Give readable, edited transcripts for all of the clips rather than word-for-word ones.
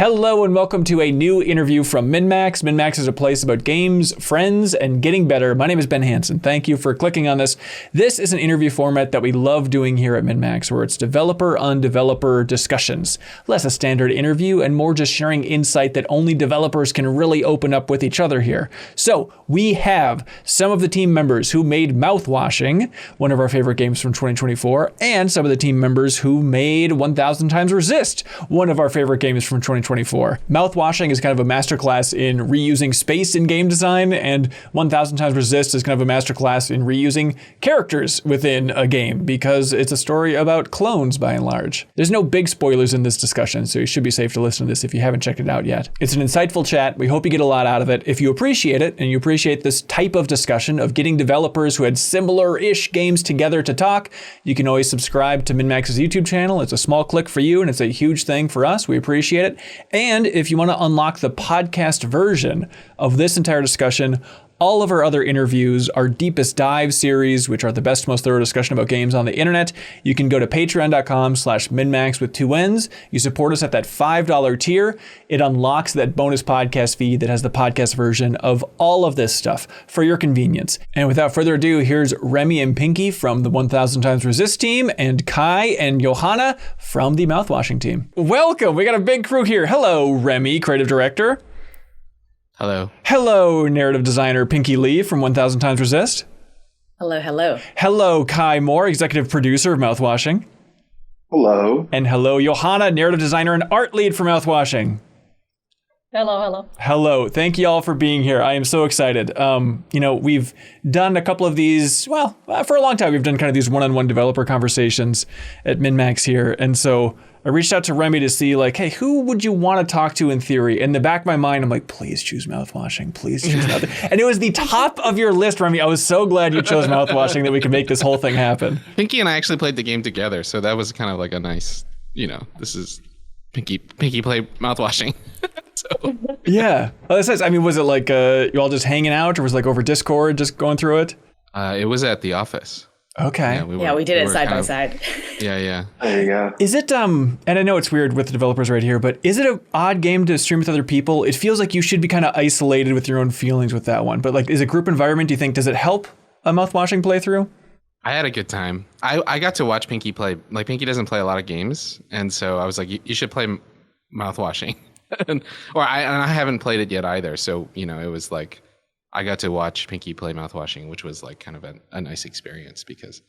Hello and welcome to a new interview from MinnMax. MinnMax is a place about games, friends, and getting better. My name is Ben Hansen. Thank you for clicking on this. This is an interview format that we love doing here at MinnMax, where it's developer on developer discussions. Less a standard interview and more just sharing insight that only developers can really open up with each other here. So we have some of the team members who made Mouthwashing, one of our favorite games from 2024, and some of the team members who made 1000xResist, one of our favorite games from 2024. Mouthwashing is kind of a masterclass in reusing space in game design, and 1000xResist is kind of a masterclass in reusing characters within a game, because it's a story about clones by and large. There's no big spoilers in this discussion, so you should be safe to listen to this if you haven't checked it out yet. It's an insightful chat. We hope you get a lot out of it. If you appreciate it, and you appreciate this type of discussion of getting developers who had similar-ish games together to talk, you can always subscribe to MinnMax's YouTube channel. It's a small click for you, and it's a huge thing for us. We appreciate it. And if you want to unlock the podcast version of this entire discussion, all of our other interviews, our Deepest Dive series, which are the best, most thorough discussion about games on the internet, you can go to patreon.com/MinnMax with 2 N's. You support us at that $5 tier. It unlocks that bonus podcast feed that has the podcast version of all of this stuff for your convenience. And without further ado, here's Remy and Pinky from the 1000xResist team, and Kai and Johanna from the Mouthwashing team. Welcome. We got a big crew here. Hello, Remy, creative director. Hello. Hello, narrative designer Pinky Lee from 1000xResist. Hello, hello. Hello, Kai Moore, executive producer of Mouthwashing. Hello. And hello, Johanna, narrative designer and art lead for Mouthwashing. Hello, hello. Hello. Thank you all for being here. I am so excited. We've done a couple of these, for a long time, we've done kind of these one-on-one developer conversations at MinnMax here. And so I reached out to Remy to see, like, hey, who would you want to talk to in theory? In the back of my mind, I'm like, please choose Mouthwashing. Please choose Mouthwashing. And it was the top of your list, Remy. I was so glad you chose Mouthwashing that we could make this whole thing happen. Pinky and I actually played the game together, so that was kind of like a nice, this is Pinky play Mouthwashing. So. Yeah. Well, that's nice. I mean, was it like you all just hanging out, or was it like over Discord just going through it? It was at the office. Okay. We did it side by side. Yeah. There you go. Is it, and I know it's weird with the developers right here, but is it an odd game to stream with other people? It feels like you should be kind of isolated with your own feelings with that one. But like, is a group environment, do you think, does it help a Mouthwashing playthrough? I had a good time. I got to watch Pinky play. Like, Pinky doesn't play a lot of games. And so I was like, you should play Mouthwashing. I haven't played it yet either. So, it was like, I got to watch Pinky play Mouthwashing, which was like kind of a nice experience, because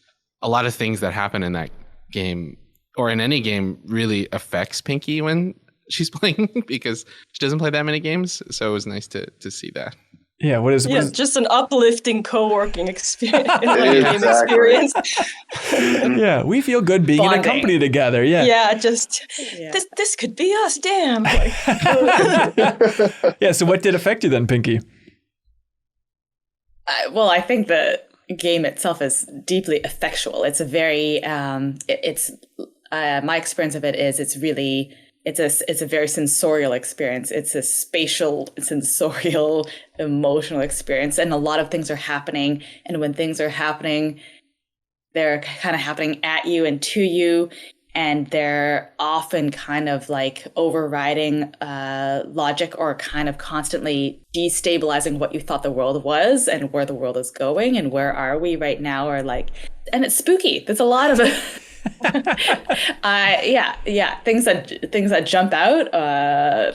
a lot of things that happen in that game or in any game really affects Pinky when she's playing, because she doesn't play that many games. So it was nice to see that. Yeah, what is just an uplifting co-working experience. Exactly. Experience. Yeah, we feel good being in a company together. Yeah. Yeah, this could be us, damn. Yeah, so what did affect you then, Pinky? I think the game itself is deeply effectual. It's a very, my experience of it is it's a very sensorial experience. It's a spatial, sensorial, emotional experience. And a lot of things are happening. And when things are happening, they're kind of happening at you and to you. And they're often kind of like overriding logic, or kind of constantly destabilizing what you thought the world was and where the world is going and where are we right now, or like, and it's spooky. There's a lot of things that jump out,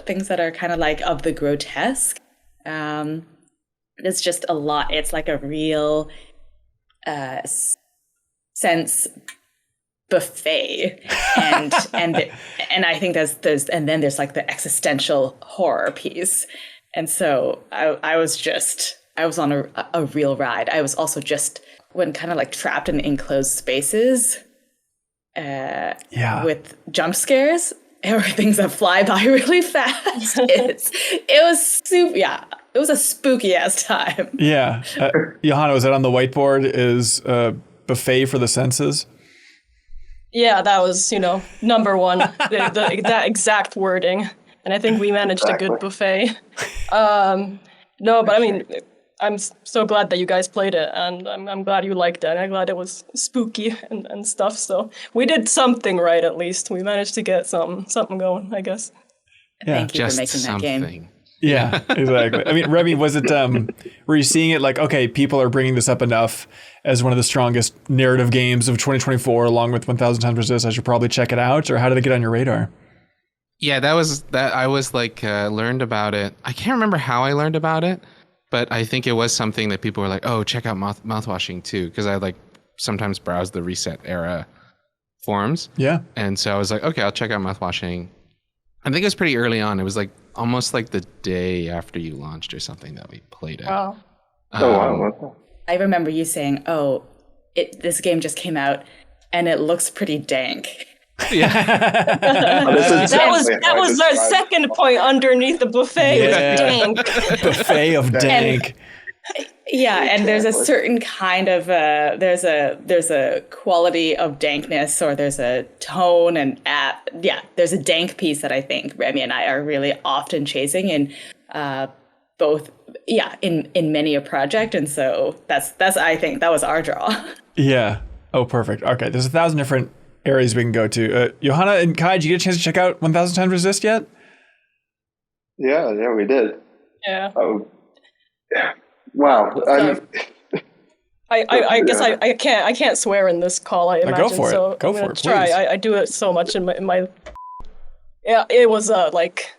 things that are kind of like of the grotesque. It's just a lot. It's like a real sense buffet, and I think there's like the existential horror piece, and so I was on a real ride. I was also just when kind of like trapped in enclosed spaces, with jump scares or things that fly by really fast. It was a spooky ass time. Yeah, Johanna, was that on the whiteboard? Is buffet for the senses? Yeah, that was, number one, that exact wording. And I think we managed a good buffet. No, but I mean, I'm so glad that you guys played it, and I'm glad you liked it, and I'm glad it was spooky and stuff. So we did something right, at least. We managed to get something going, I guess. Thank you just for making that game. something. Yeah, exactly. I mean, Remy, was it, were you seeing it like, okay, people are bringing this up enough as one of the strongest narrative games of 2024, along with 1000 Times Resist, I should probably check it out? Or how did it get on your radar? Yeah, that I was like, learned about it. I can't remember how I learned about it, but I think it was something that people were like, oh, check out Mouthwashing too. Because I like sometimes browse the Reset era forums. Yeah. And so I was like, okay, I'll check out Mouthwashing. I think it was pretty early on. It was like almost like the day after you launched or something that we played it. Wow. Wow. I remember you saying, "Oh, this game just came out, and it looks pretty dank." Yeah. That was our second point underneath the buffet. Yeah. Was dank. Buffet of dank. Yeah, and there's a certain kind of there's a quality of dankness, or there's a tone, and there's a dank piece that I think Remy and I are really often chasing in both in many a project, and so that's I think that was our draw. Yeah. Oh, perfect. Okay, there's 1,000 different areas we can go to. Johanna and Kai, did you get a chance to check out 1000 Times Resist yet? Yeah, we did. Yeah. Oh, yeah. Wow. I guess I can't swear in this call. I imagine. Go for it. So Go I'm for gonna it, try. please. I do it so much in my. Yeah, it was like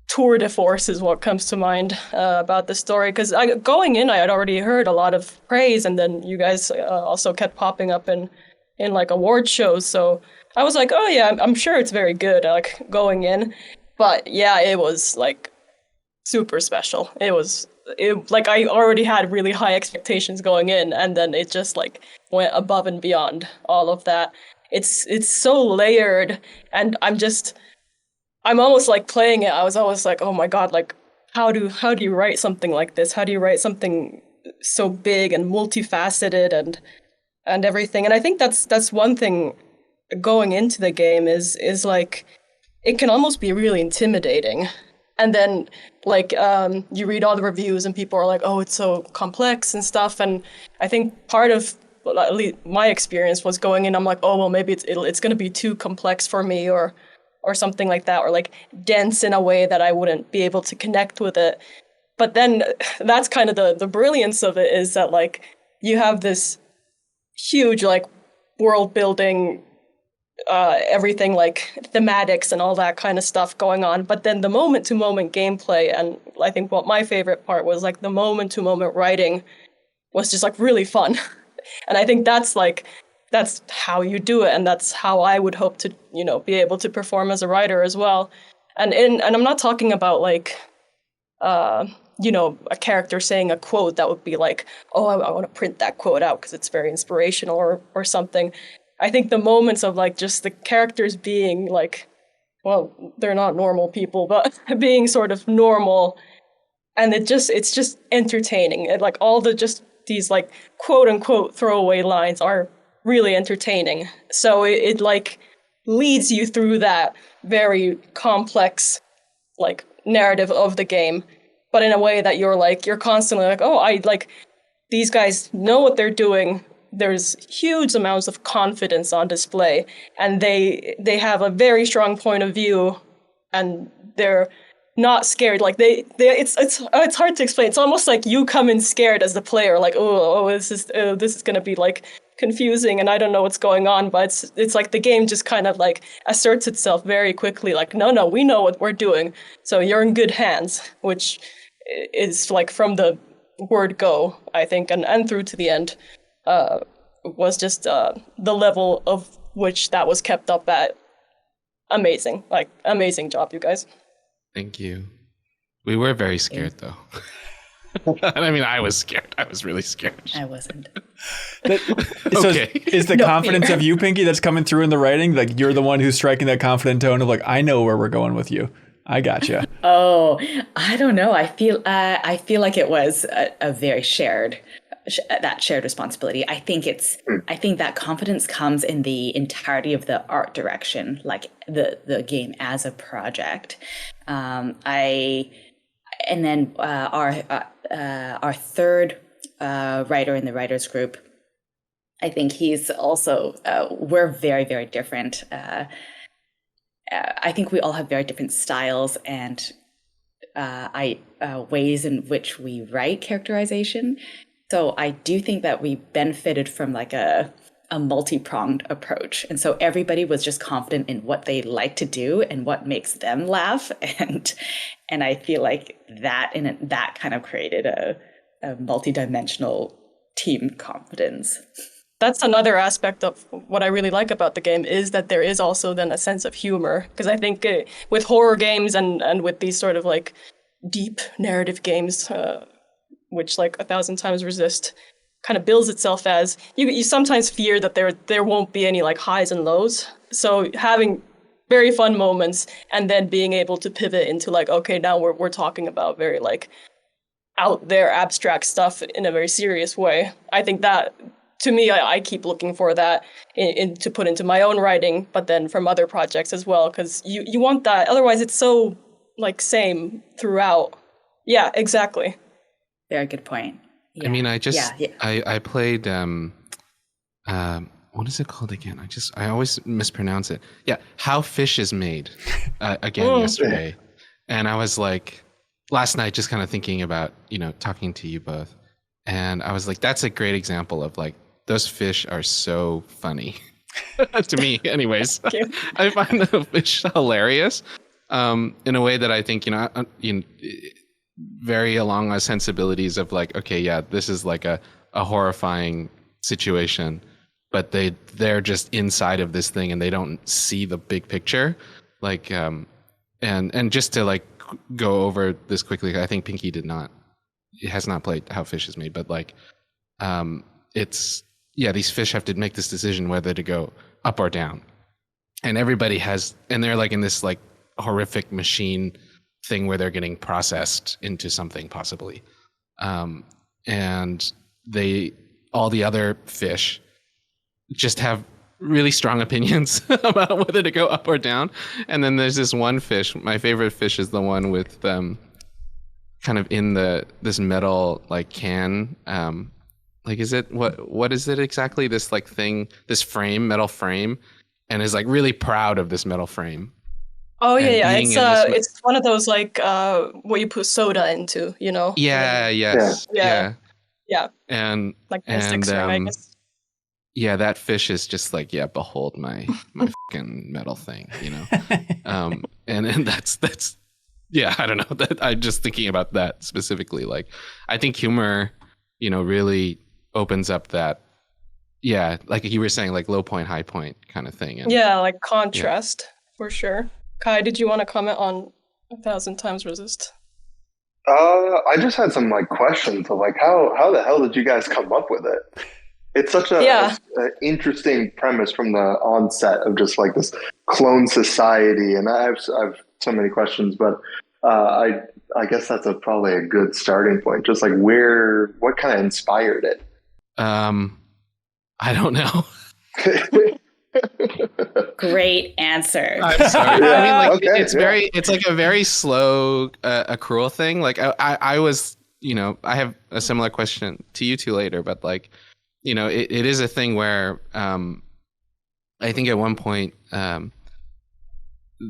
tour de force is what comes to mind about the story. Because going in, I had already heard a lot of praise, and then you guys also kept popping up in like award shows. So I was like, oh yeah, I'm sure it's very good. Like going in, but yeah, it was like super special. It like I already had really high expectations going in, and then it just like went above and beyond all of that. It's so layered, and I'm almost like playing it. I was always like, oh my god, like how do you write something like this? How do you write something so big and multifaceted and everything? And I think that's one thing going into the game is like it can almost be really intimidating. And then, like, you read all the reviews and people are like, oh, it's so complex and stuff. And I think part of at least my experience was going in, I'm like, oh, well, maybe it's going to be too complex for me or something like that, or like dense in a way that I wouldn't be able to connect with it. But then that's kind of the brilliance of it, is that, like, you have this huge, like, world building, everything like thematics and all that kind of stuff going on, but then the moment-to-moment gameplay, and I think what my favorite part was like the moment-to-moment writing was just like really fun. And I think that's how you do it, and that's how I would hope to be able to perform as a writer as well. And I'm not talking about like a character saying a quote that would be like, oh, I want to print that quote out because it's very inspirational or something. I think the moments of like just the characters being like, well, they're not normal people, but being sort of normal, and it's just entertaining. And like all these like quote unquote throwaway lines are really entertaining. So it like leads you through that very complex like narrative of the game, but in a way that you're constantly like, oh, I like these guys know what they're doing. There's huge amounts of confidence on display, and they have a very strong point of view, and they're not scared. Like it's hard to explain. It's almost like you come in scared as the player, like this is gonna be like confusing, and I don't know what's going on. But it's like the game just kind of like asserts itself very quickly, like no, we know what we're doing, so you're in good hands, which is like from the word go, I think, and through to the end. Was just the level of which that was kept up at. Amazing. Like, amazing job, you guys. Thank you. We were very scared, though. I mean, I was scared. I was really scared. I wasn't. So Okay. is the confidence of you, Pinky, that's coming through in the writing? Like, you're the one who's striking that confident tone of like, I know where we're going with you. I got you. Oh, I don't know. I feel like it was a very shared responsibility. I think that confidence comes in the entirety of the art direction, like the game as a project. Our third writer in the writers group, I think he's also we're very, very different. I think we all have very different styles and ways in which we write characterization. So I do think that we benefited from like a multi-pronged approach. And so everybody was just confident in what they like to do and what makes them laugh. And I feel like that kind of created a multi-dimensional team confidence. That's another aspect of what I really like about the game, is that there is also then a sense of humor. Because I think with horror games and with these sort of like deep narrative games, which like 1000xResist kind of bills itself as, you sometimes fear that there won't be any like highs and lows. So having very fun moments and then being able to pivot into like, okay, now we're talking about very like out there abstract stuff in a very serious way. I think that, to me, I keep looking for that to put into my own writing, but then from other projects as well, because you want that. Otherwise, it's so like same throughout. Yeah, exactly. Very good point. Yeah. I mean, I played, what is it called again? I always mispronounce it. Yeah, How Fish is Made again yesterday. And I was like, last night, just kind of thinking about, talking to you both. And I was like, that's a great example of like, those fish are so funny to me anyways. I find the fish hilarious in a way that I think, very along our sensibilities of like, okay, yeah, this is like a horrifying situation, but they're just inside of this thing and they don't see the big picture. Like, and just to like go over this quickly, I think Pinky has not played How Fish is Made, but like, these fish have to make this decision whether to go up or down. And everybody and they're like in this like horrific machine thing where they're getting processed into something possibly. And all the other fish just have really strong opinions about whether to go up or down. And then there's this one fish, my favorite fish is the one with kind of in this metal like can, like, is it, what is it exactly? This like thing, this metal frame, and is like really proud of this metal frame. Oh yeah. It's one of those like what you put soda into, Yeah. Yes. Yeah. And like six ring, I guess. Yeah, that fish is just like, yeah, behold my fucking metal thing, and that's yeah, I don't know. That I'm just thinking about that specifically. Like, I think humor, really opens up that, yeah, like you were saying, like low point, high point kind of thing. And, yeah, like contrast for sure. Kai, did you want to comment on 1000xResist? I just had some like questions of like how the hell did you guys come up with it? It's such a interesting premise from the onset of just like this clone society, and I have so many questions, but I guess that's probably a good starting point. Just like what kind of inspired it? I don't know. Great answer. I'm sorry. I mean, like, it's like a very slow, accrual thing. Like I was, I have a similar question to you two later, but like, it is a thing where, I think at one point,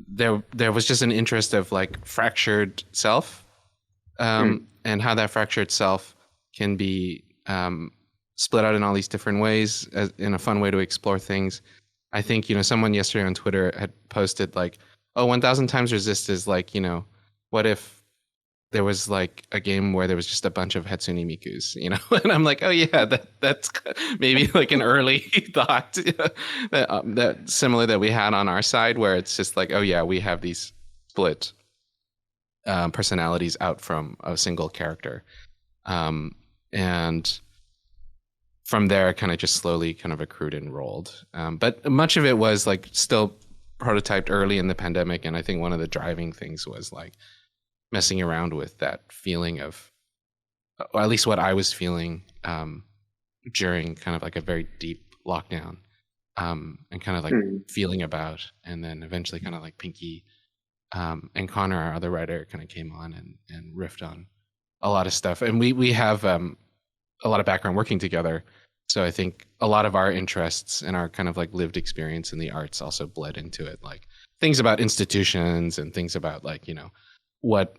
there was just an interest of like fractured self, and how that fractured self can be, split out in all these different ways in a fun way to explore things. I think, someone yesterday on Twitter had posted like, oh, 1000xResist is like, what if there was like a game where there was just a bunch of Hatsune Mikus, and I'm like, oh yeah, that's maybe like an early thought that similar that we had on our side, where it's just like, oh yeah, we have these split personalities out from a single character. And from there, kind of just slowly kind of accrued and rolled. But much of it was like still prototyped early in the pandemic. And I think one of the driving things was like messing around with that feeling of, or at least what I was feeling during kind of like a very deep lockdown, and kind of like feeling about, and then eventually kind of like Pinky and Connor, our other writer, kind of came on and riffed on a lot of stuff. And we have a lot of background working together. So I think a lot of our interests and our kind of like lived experience in the arts also bled into it. Like things about institutions and things about like, you know, what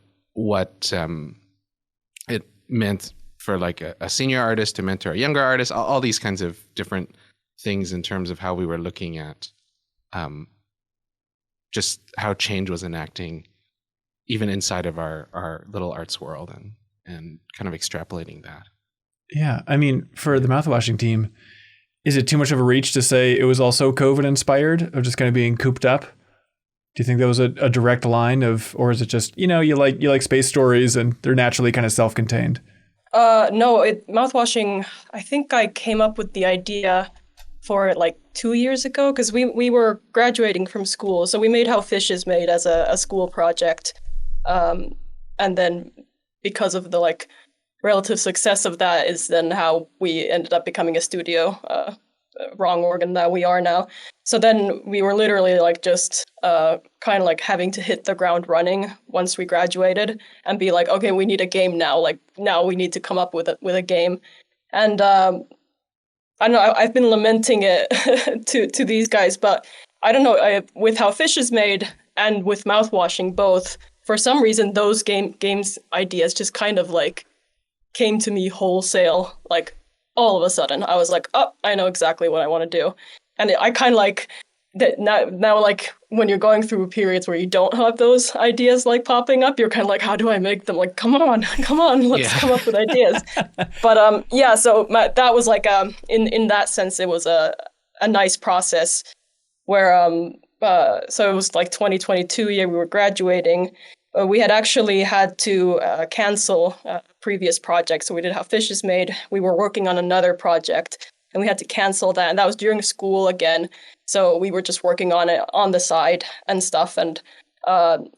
it meant for like a senior artist to mentor a younger artist, all these kinds of different things in terms of how we were looking at just how change was enacting even inside of our little arts world and kind of extrapolating that. Yeah. I mean, for the mouthwashing team, is it too much of a reach to say it was also COVID inspired of just kind of being cooped up? Do you think that was a direct line of, or is it just, you know, you like space stories and they're naturally kind of self-contained? No, mouthwashing, I think I came up with the idea for it like 2 years ago because we were graduating from school. So we made How Fish is Made as a school project. And then because of the like relative success of that is then how we ended up becoming a studio, wrong organ that we are now. So then we were literally like just kind of like having to hit the ground running once we graduated and be like, okay, we need a game now. Like now we need to come up with a game. And I don't know, I've been lamenting it to these guys, but I don't know, with How Fish is Made and with Mouthwashing both, for some reason those games ideas just kind of like came to me wholesale, like all of a sudden. I was like, oh, I know exactly what I want to do. And I kind of like that now like when you're going through periods where you don't have those ideas like popping up, you're kind of like, how do I make them? Like, come on, let's come up with ideas. But yeah, so that was like in that sense, it was a nice process where so it was like 2022 year, we were graduating. We had actually had to cancel previous projects. So we did How Fish is Made. We were working on another project and we had to cancel that. And that was during school again. So we were just working on it on the side and stuff. And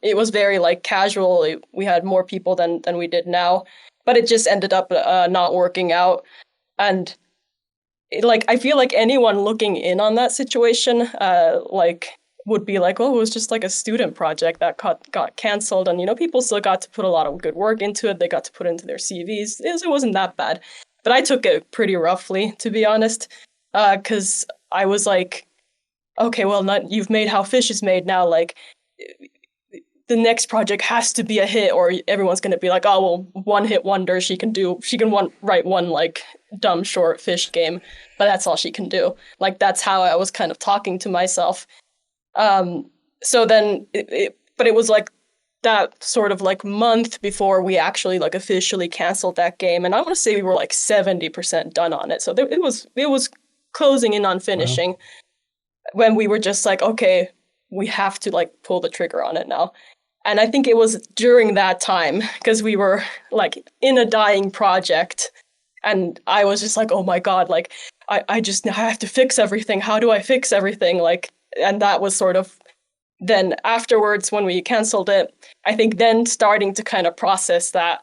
it was very like casual. We had more people than we did now, but it just ended up not working out. And I feel like anyone looking in on that situation, would be like, oh, it was just like a student project that got canceled. And, you know, people still got to put a lot of good work into it. They got to put into their CVs. It wasn't that bad. But I took it pretty roughly, to be honest, because I was like, okay, well, you've made How Fish is Made now. Like, the next project has to be a hit, or everyone's going to be like, oh, well, one hit wonder. She can write one like dumb short fish game, but that's all she can do. Like, that's how I was kind of talking to myself. So then, but it was like that sort of like month before we actually like officially canceled that game, and I want to say we were like 70% done on it. So it was closing in on finishing. Wow. When we were just like, okay, we have to like pull the trigger on it now. And I think it was during that time because we were like in a dying project, and I was just like, oh my god, like I have to fix everything. How do I fix everything? Like. And that was sort of then afterwards when we canceled it, I think then starting to kind of process that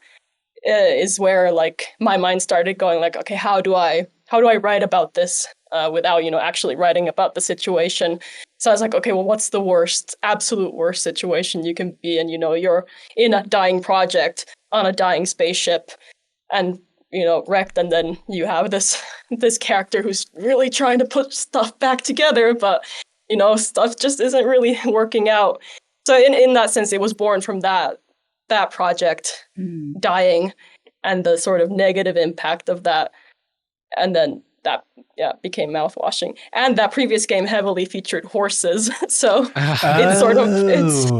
is where like my mind started going like, okay, how do I write about this without, you know, actually writing about the situation? So I was like, okay, well, what's the absolute worst situation you can be in? You know, you're in a dying project on a dying spaceship and, you know, wrecked. And then you have this character who's really trying to put stuff back together, but you know, stuff just isn't really working out. So in that sense, it was born from that project dying and the sort of negative impact of that. And then that, became Mouthwashing. And that previous game heavily featured horses. So it's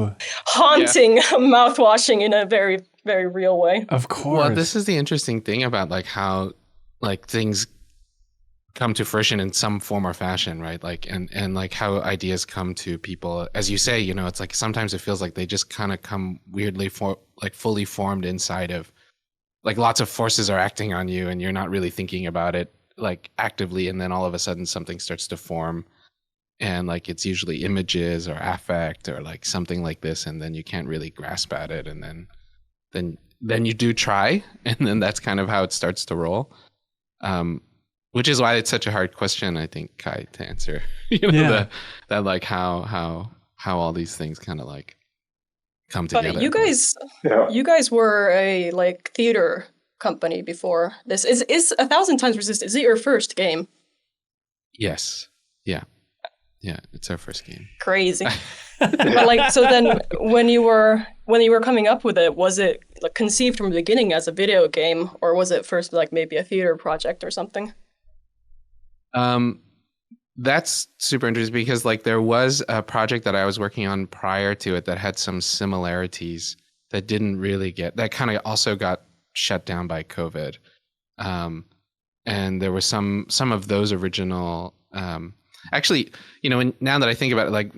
haunting Mouthwashing in a very, very real way. Of course. Well, this is the interesting thing about like how like things come to fruition in some form or fashion, right? Like, and like how ideas come to people, as you say, you know, it's like sometimes it feels like they just kind of come weirdly fully formed inside of like lots of forces are acting on you and you're not really thinking about it like actively. And then all of a sudden something starts to form and like, it's usually images or affect or like something like this. And then you can't really grasp at it. And then you do try. And then that's kind of how it starts to roll. Which is why it's such a hard question, I think, Kai, to answer. You know, that like how all these things kind of like come together. But you guys were a like theater company before this. Is 1000xResist? Is it your first game? Yes. Yeah. It's our first game. Crazy. But like, so then when you were coming up with it, was it like conceived from the beginning as a video game, or was it first like maybe a theater project or something? That's super interesting because like there was a project that I was working on prior to it that had some similarities that didn't really that kind of also got shut down by COVID. And there were some of those original, actually, now that I think about it, like,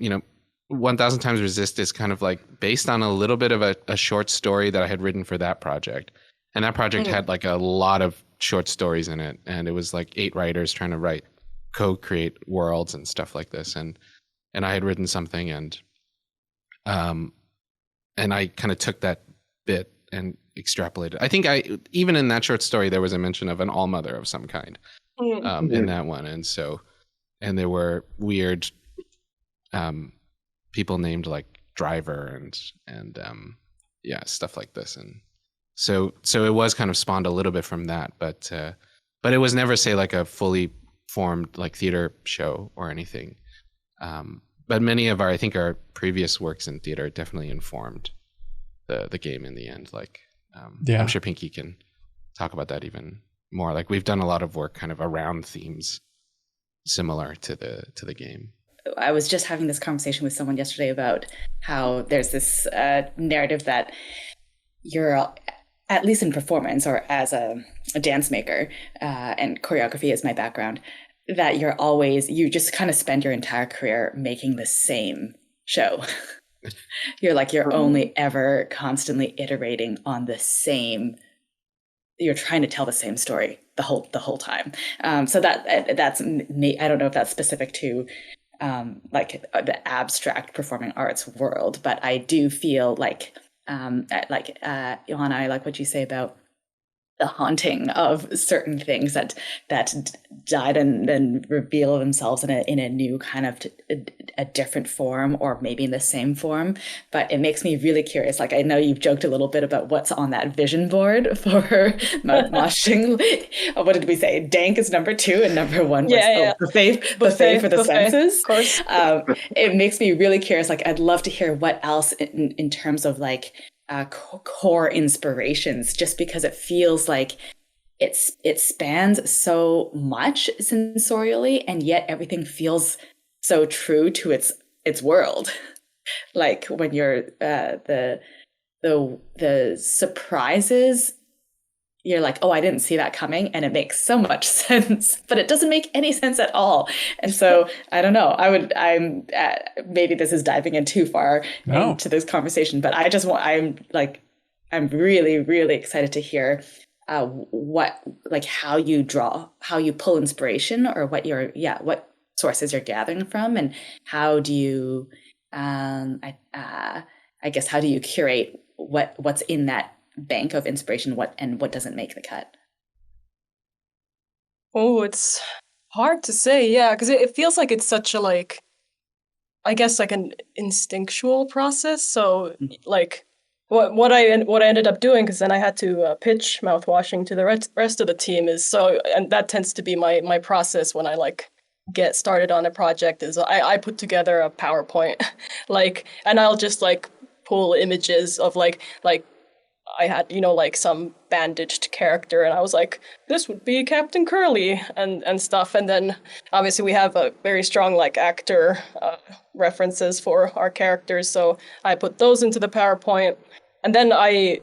1000xResist is kind of like based on a little bit of a short story that I had written for that project. And that project had like a lot of short stories in it. And it was like 8 writers trying to co-create worlds and stuff like this. And I had written something and I kind of took that bit and extrapolated. I think even in that short story, there was a mention of an all-mother of some kind in that one. And there were weird people named like Driver and stuff like this. And so it was kind of spawned a little bit from that, but it was never, say, like a fully formed like theater show or anything. But many of I think our previous works in theater definitely informed the game in the end. Like, I'm sure Pinky can talk about that even more. Like, we've done a lot of work kind of around themes similar to the game. I was just having this conversation with someone yesterday about how there's this narrative that you're, at least in performance or as a dance maker, and choreography is my background, that you just kind of spend your entire career making the same show. You're only ever constantly iterating on you're trying to tell the same story the whole time. So that's me. I don't know if that's specific to like the abstract performing arts world, but I do feel like Johanna, I like what you say about the haunting of certain things that died and then reveal themselves in a new kind of a different form, or maybe in the same form. But it makes me really curious. Like, I know you've joked a little bit about what's on that vision board for Mouthwashing. What did we say? Dank is number 2 and number 1 was buffet for the senses. Of course. It makes me really curious. Like, I'd love to hear what else in terms of like core inspirations, just because it feels like it spans so much sensorially, and yet everything feels so true to its world. Like when you're the surprises, you're like, oh, I didn't see that coming, and it makes so much sense, but it doesn't make any sense at all. And so I don't know. I'm maybe this is diving in too far into this conversation, but I'm really, really excited to hear how you pull inspiration, or what sources you're gathering from, and how do you, I guess, how do you curate what's in that bank of inspiration, what doesn't make the cut? Oh, it's hard to say, because it feels like it's such a I guess like an instinctual process. So like what I ended up doing, because then I had to pitch Mouthwashing to the rest of the team, and that tends to be my process when I get started on a project, is I put together a PowerPoint, and I'll just pull images of like I had, some bandaged character, and I was like, this would be Captain Curly and stuff. And then obviously we have a very strong actor references for our characters. So I put those into the PowerPoint. And then I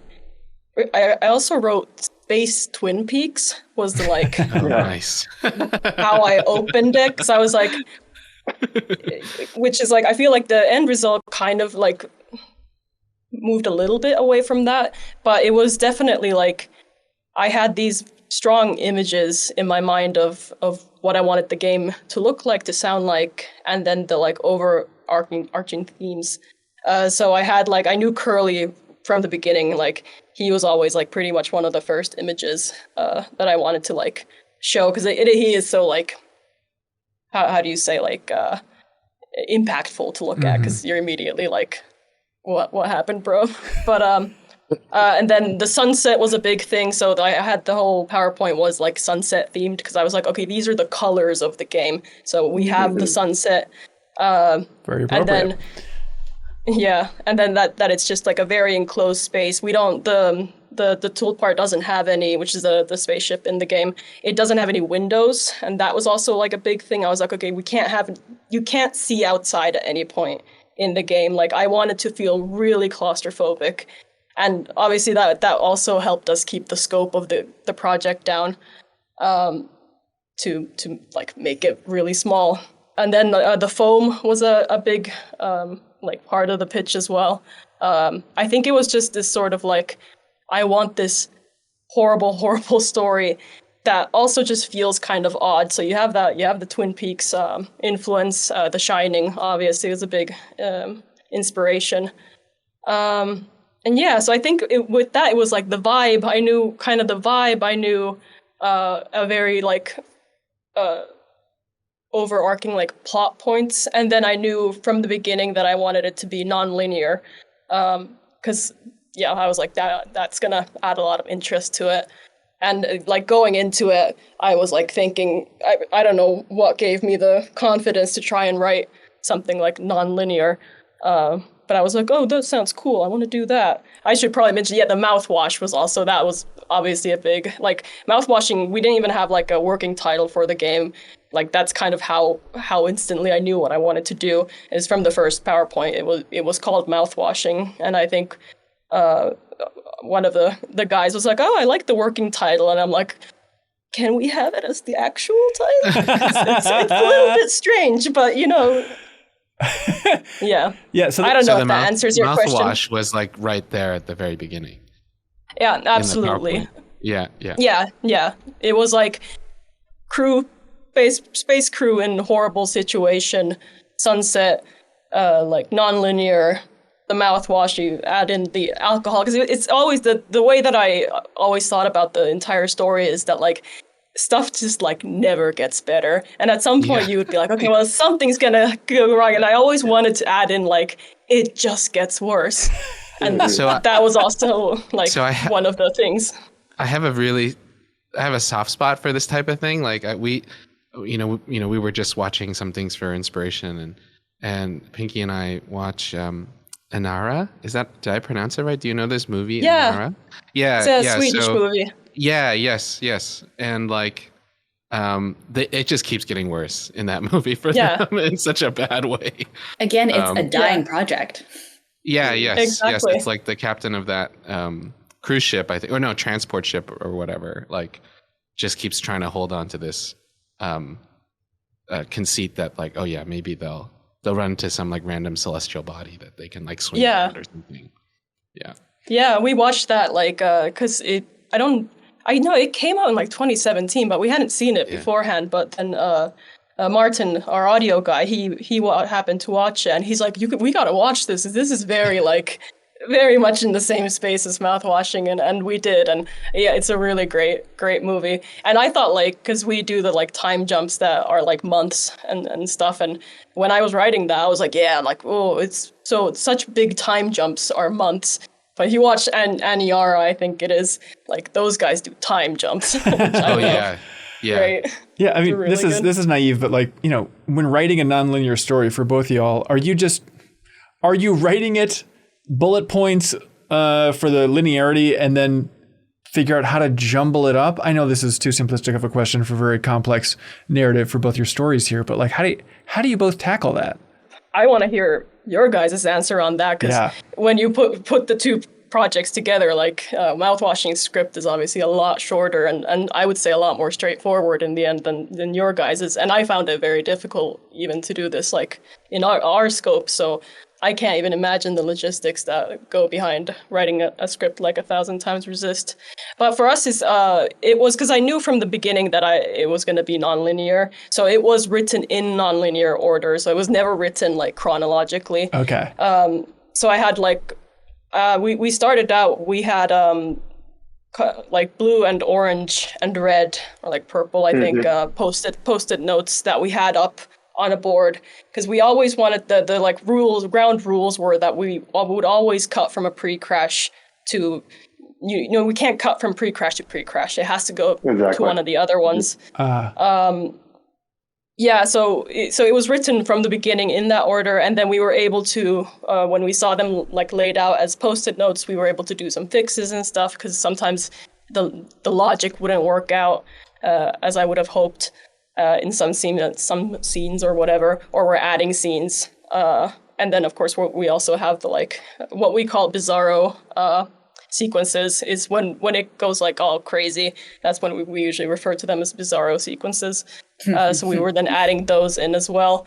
also wrote Space Twin Peaks was the nice. how I opened it. Because I was which is I feel like the end result kind of moved a little bit away from that, but it was definitely I had these strong images in my mind of what I wanted the game to look like, to sound like, and then the overarching themes. So I had I knew Curly from the beginning. He was always pretty much one of the first images that I wanted to show, because he is so how do you say impactful to look at, because you're immediately what happened, bro? But and then the sunset was a big thing, so I had the whole PowerPoint was sunset themed, because I was okay, these are the colors of the game, so we have the sunset. Very appropriate. Yeah, and then that it's just like a very enclosed space. We don't the tool part doesn't have any, which is the spaceship in the game. It doesn't have any windows, and that was also like a big thing. I was like, okay, you can't see outside at any point in the game. Like I wanted to feel really claustrophobic, and obviously that also helped us keep the scope of the project down, to like make it really small. And then the foam was a big like part of the pitch as well. I think it was just this sort of like, I want this horrible, horrible story that also just feels kind of odd. So you have the Twin Peaks influence. The Shining obviously was a big inspiration. And yeah, so I think with that, it was like the vibe. I knew kind of the vibe. I knew a very like overarching like plot points, and then I knew from the beginning that I wanted it to be non-linear, because yeah, I was like that's gonna add a lot of interest to it. And like going into it, I was like thinking, I don't know what gave me the confidence to try and write something like non-linear, but I was like, oh, that sounds cool, I want to do that. I should probably mention, yeah, the mouthwash was also, that was obviously a big, like, mouthwashing, we didn't even have like a working title for the game. Like that's kind of how instantly I knew what I wanted to do, is from the first PowerPoint. It was called Mouthwashing, and I think one of the guys was like, "Oh, I like the working title," and I'm like, "Can we have it as the actual title?" it's a little bit strange, but you know, yeah. Yeah. So I don't know if that answers your question. Mouthwash was like right there at the very beginning. Yeah, absolutely. Yeah. It was like space crew in horrible situation, sunset, like non-linear, the mouthwash, you add in the alcohol, because it's always the way that I always thought about the entire story is that like stuff just like never gets better, and at some point you would be like, okay, well, something's gonna go wrong, and I always wanted to add in like it just gets worse, and that was also like one of the things. I have a soft spot for this type of thing. Like we were just watching some things for inspiration, and Pinky and I watch Inara. Did I pronounce it right? Do you know this movie? Yeah. Inara? Yeah. It's a Swedish movie. Yeah. Yes. And like, it just keeps getting worse in that movie for them in such a bad way. Again, it's a dying project. Yeah. Yes. Exactly. Yes. It's like the captain of that cruise ship, I think, or no, transport ship or whatever. Like, just keeps trying to hold on to this conceit that like, oh yeah, maybe they'll run into some like random celestial body that they can like swing around or something. Yeah, we watched that like because I know it came out in like 2017, but we hadn't seen it beforehand. But then Martin, our audio guy, he happened to watch it, and he's like, we gotta watch this. This is very like very much in the same space as Mouthwashing, and we did, and yeah, it's a really great movie. And I thought like, because we do the like time jumps that are like months and stuff, and when I was writing that, I was like, yeah, like, oh, it's such big time jumps are months. But you watch Aniara, I think it is, like those guys do time jumps. Yeah. Right. Yeah, I mean, really this is naive, but like, you know, when writing a nonlinear story for both of y'all, are you writing it bullet points for the linearity and then figure out how to jumble it up? I know this is too simplistic of a question for a very complex narrative for both your stories here, but like, how do you both tackle that? I want to hear your guys' answer on that, because when you put the two projects together, like Mouthwashing script is obviously a lot shorter and I would say a lot more straightforward in the end than your guys's, and I found it very difficult even to do this like in our scope, so I can't even imagine the logistics that go behind writing a script like 1000xResist. But for us, it was because I knew from the beginning that it was going to be nonlinear. So it was written in nonlinear order. So it was never written like chronologically. Okay. So I had like, we started out, we had like blue and orange and red, or like purple, I think, post-it notes that we had up on a board, because we always wanted the like ground rules were that we would always cut from a pre-crash to, you know, we can't cut from pre-crash to pre-crash. It has to go to one of the other ones. Yeah, so it was written from the beginning in that order, and then we were able to, when we saw them like laid out as post-it notes, we were able to do some fixes and stuff, because sometimes the logic wouldn't work out as I would have hoped in some scenes or whatever, or we're adding scenes. And then of course we also have the like what we call bizarro sequences is when it goes like all crazy. That's when we usually refer to them as bizarro sequences. So we were then adding those in as well.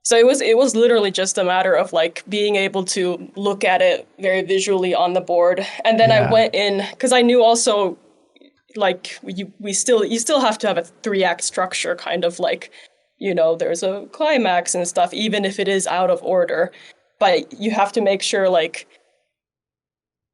So it was literally just a matter of like being able to look at it very visually on the board. And then I went in because I knew also like you still have to have a 3-act structure, kind of like, you know, there's a climax and stuff, even if it is out of order. But you have to make sure like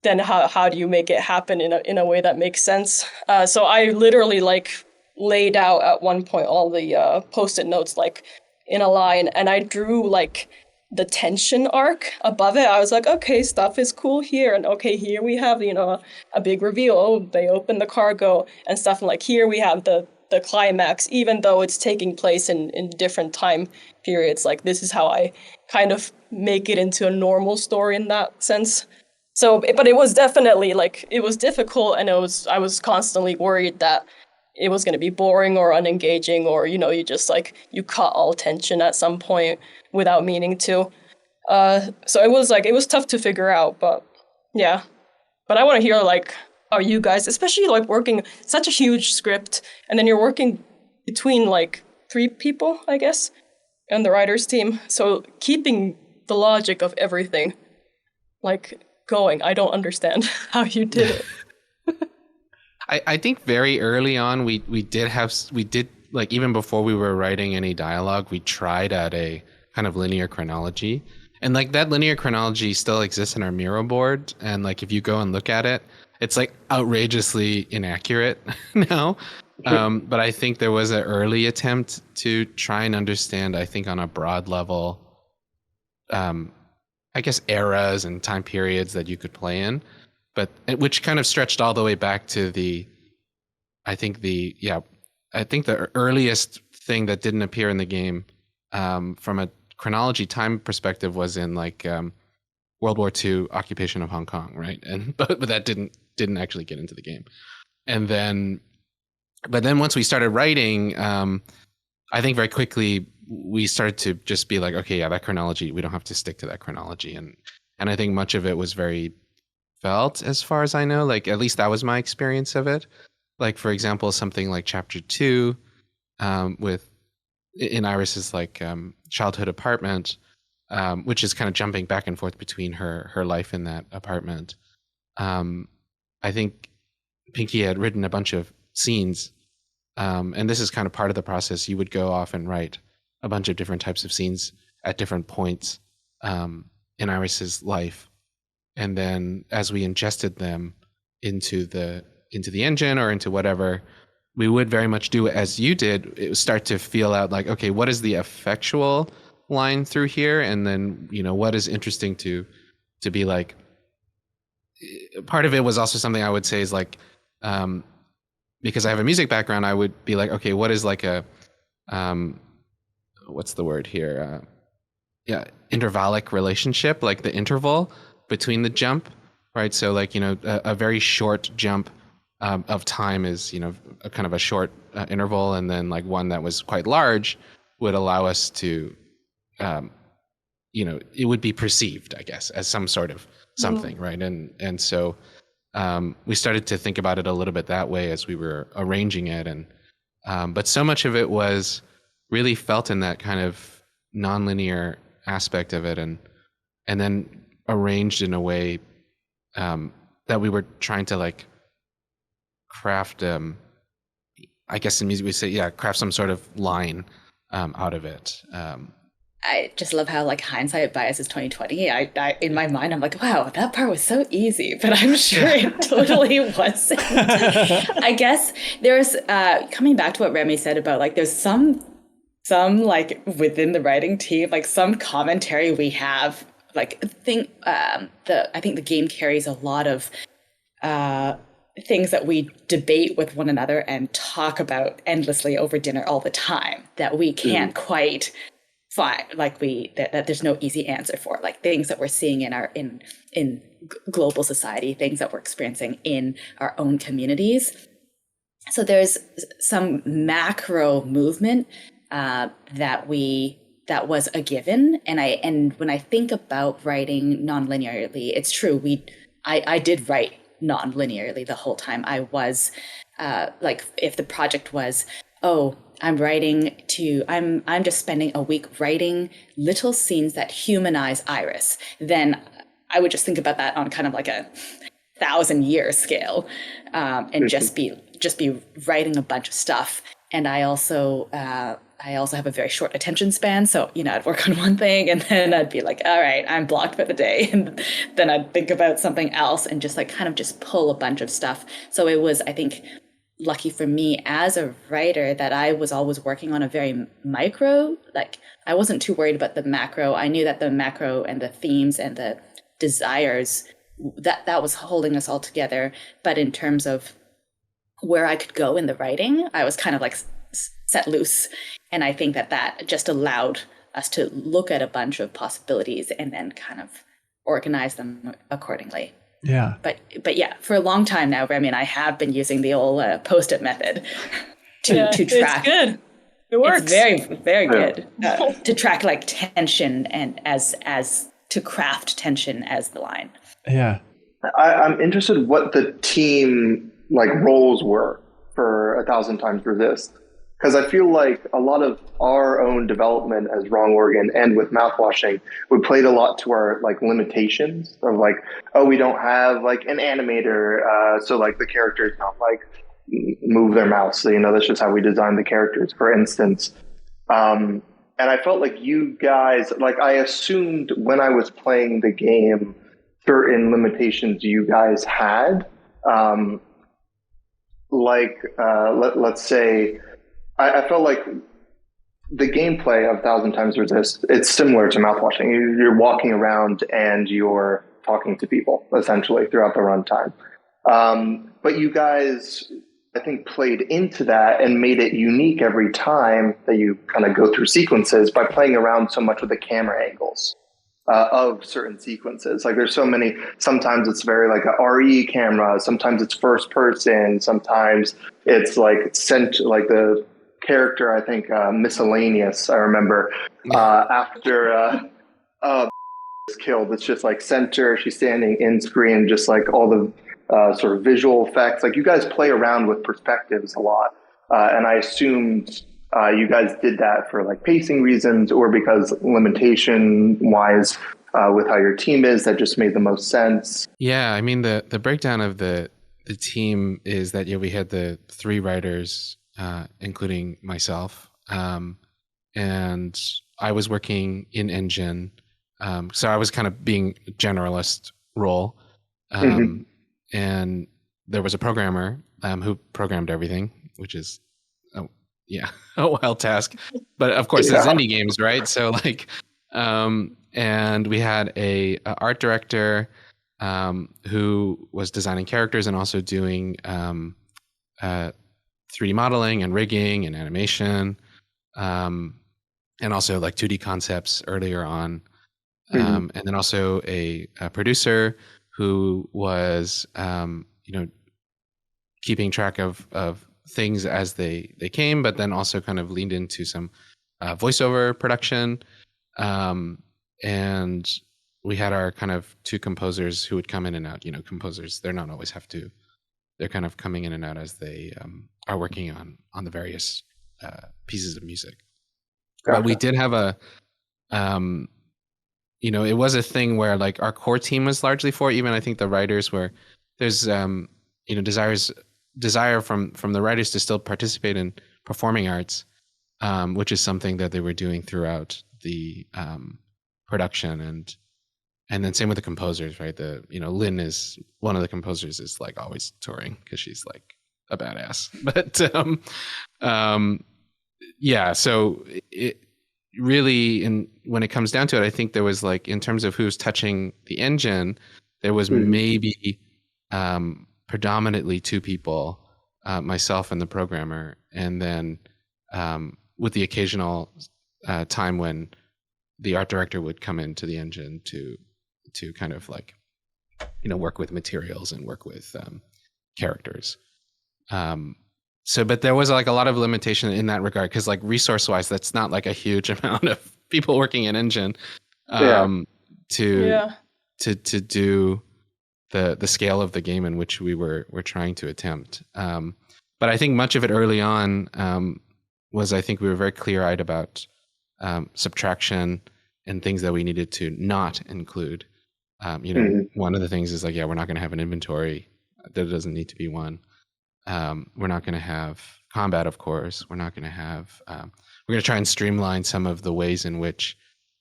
then how do you make it happen in a way that makes sense? So I literally like laid out at one point all the post-it notes like in a line, and I drew like the tension arc above it. I was like, okay, stuff is cool here, and okay, here we have, you know, a big reveal. Oh, they open the cargo and stuff, and like here we have the climax, even though it's taking place in different time periods. Like this is how I kind of make it into a normal story in that sense. So, but it was definitely like, it was difficult, and I was constantly worried that it was going to be boring or unengaging, or, you know, you just like, you cut all tension at some point without meaning to. So it was tough to figure out, but yeah. But I want to hear like, how you guys, especially like working such a huge script, and then you're working between like 3 people, I guess, and the writers team. So keeping the logic of everything like going, I don't understand how you did it. I think very early on we did like, even before we were writing any dialogue, we tried at a kind of linear chronology, and like that linear chronology still exists in our Miro board, and like if you go and look at it, it's like outrageously inaccurate now. But I think there was an early attempt to try and understand, I think on a broad level, I guess eras and time periods that you could play in, but which kind of stretched all the way back to the earliest thing that didn't appear in the game from a chronology time perspective was in like World War II occupation of Hong Kong, right? And but that didn't actually get into the game. And then, but then once we started writing, I think very quickly we started to just be like, okay, yeah, that chronology, we don't have to stick to that chronology. And I think much of it was very felt, as far as I know, like at least that was my experience of it. Like, for example, something like chapter 2 with in Iris's like childhood apartment, which is kind of jumping back and forth between her life in that apartment. I think Pinky had written a bunch of scenes, and this is kind of part of the process. You would go off and write a bunch of different types of scenes at different points in Iris's life, and then as we ingested them into the engine or into whatever, we would very much do it as you did. It would start to feel out like, okay, what is the effectual line through here, and then, you know, what is interesting to be like. Part of it was also something I would say is like, because I have a music background, I would be like, okay, what is like a what's the word here? Intervallic relationship, like the interval between the jump, right? So like, you know, a very short jump of time is, you know, a kind of a short interval, and then like one that was quite large would allow us to, you know, it would be perceived, I guess, as some sort of something, right? And so we started to think about it a little bit that way as we were arranging it, and but so much of it was really felt in that kind of nonlinear aspect of it, and then arranged in a way that we were trying to like craft, I guess in music we say, craft some sort of line out of it. I just love how like hindsight bias is 2020. I in my mind I'm like, wow, that part was so easy, but I'm sure it totally wasn't. I guess there's coming back to what Remy said about like there's some like within the writing team, like some commentary we have, like I think the game carries a lot of things that we debate with one another and talk about endlessly over dinner all the time that we can't quite find, like that there's no easy answer for, like things that we're seeing in global society, things that we're experiencing in our own communities. So there's some macro movement that was a given, and when I think about writing non-linearly, it's true. I did write non-linearly the whole time. I was like, if the project was, I'm just spending a week writing little scenes that humanize Iris, then I would just think about that on kind of like a 1,000-year scale, and just be writing a bunch of stuff. And I also have a very short attention span. So, I'd work on one thing and then I'd be like, all right, I'm blocked for the day. And then I'd think about something else and just like kind of just pull a bunch of stuff. So it was, I think, lucky for me as a writer that I was always working on a very micro, like I wasn't too worried about the macro. I knew that the macro and the themes and the desires, that was holding us all together. But in terms of where I could go in the writing, I was kind of like set loose. And I think that just allowed us to look at a bunch of possibilities and then kind of organize them accordingly. Yeah. But yeah, for a long time now, I mean, I have been using the old post-it method to track. It's good. It works. It's very, very good to track like tension and as to craft tension as the line. Yeah. I'm interested what the team like roles were for 1000xResist. Because I feel like a lot of our own development as Wrong Organ and with Mouthwashing, we played a lot to our like limitations of like, we don't have like an animator, so like the characters don't like move their mouth. So, that's just how we designed the characters, for instance. And I felt like you guys, like I assumed when I was playing the game, certain limitations you guys had. Let's say, I felt like the gameplay of 1000xResist, it's similar to Mouthwashing. You're walking around and you're talking to people, essentially, throughout the runtime. But you guys, I think, played into that and made it unique every time that you kind of go through sequences by playing around so much with the camera angles of certain sequences. Like there's so many, sometimes it's very like a RE camera, sometimes it's first person, sometimes it's like like the character, I think, Miscellaneous, I remember, after is killed, it's just like center, she's standing in screen, just like all the sort of visual effects. Like you guys play around with perspectives a lot. And I assumed you guys did that for like pacing reasons or because limitation wise with how your team is, that just made the most sense. Yeah, I mean, the breakdown of the team is that we had the 3 writers, including myself, and I was working in engine, so I was kind of being a generalist role, and there was a programmer who programmed everything, which is a wild task, but of course it's indie games, right? So like, and we had a art director who was designing characters and also doing 3D modeling and rigging and animation, and also like 2D concepts earlier on. And then also a producer who was, keeping track of things as they came, but then also kind of leaned into some voiceover production. And we had our kind of 2 composers who would come in and out. Composers, they're not always they're kind of coming in and out as they are working on the various pieces of music. Gotcha. But we did have it was a thing where like our core team was largely for, even I think the writers were, there's desire from the writers to still participate in performing arts, which is something that they were doing throughout the production, and then same with the composers, right? Lynn is one of the composers, is like always touring because she's like a badass. But so it really, when it comes down to it, I think there was like, in terms of who's touching the engine, there was maybe predominantly two people, myself and the programmer, and then with the occasional time when the art director would come into the engine to kind of like, work with materials and work with characters. But there was like a lot of limitation in that regard, because like resource wise, that's not like a huge amount of people working in engine to do the scale of the game in which we're trying to attempt. But I think much of it early on was, I think we were very clear-eyed about subtraction and things that we needed to not include. One of the things is like, we're not going to have an inventory. There doesn't need to be one. We're not going to have combat, of course. We're not going to have. We're going to try and streamline some of the ways in which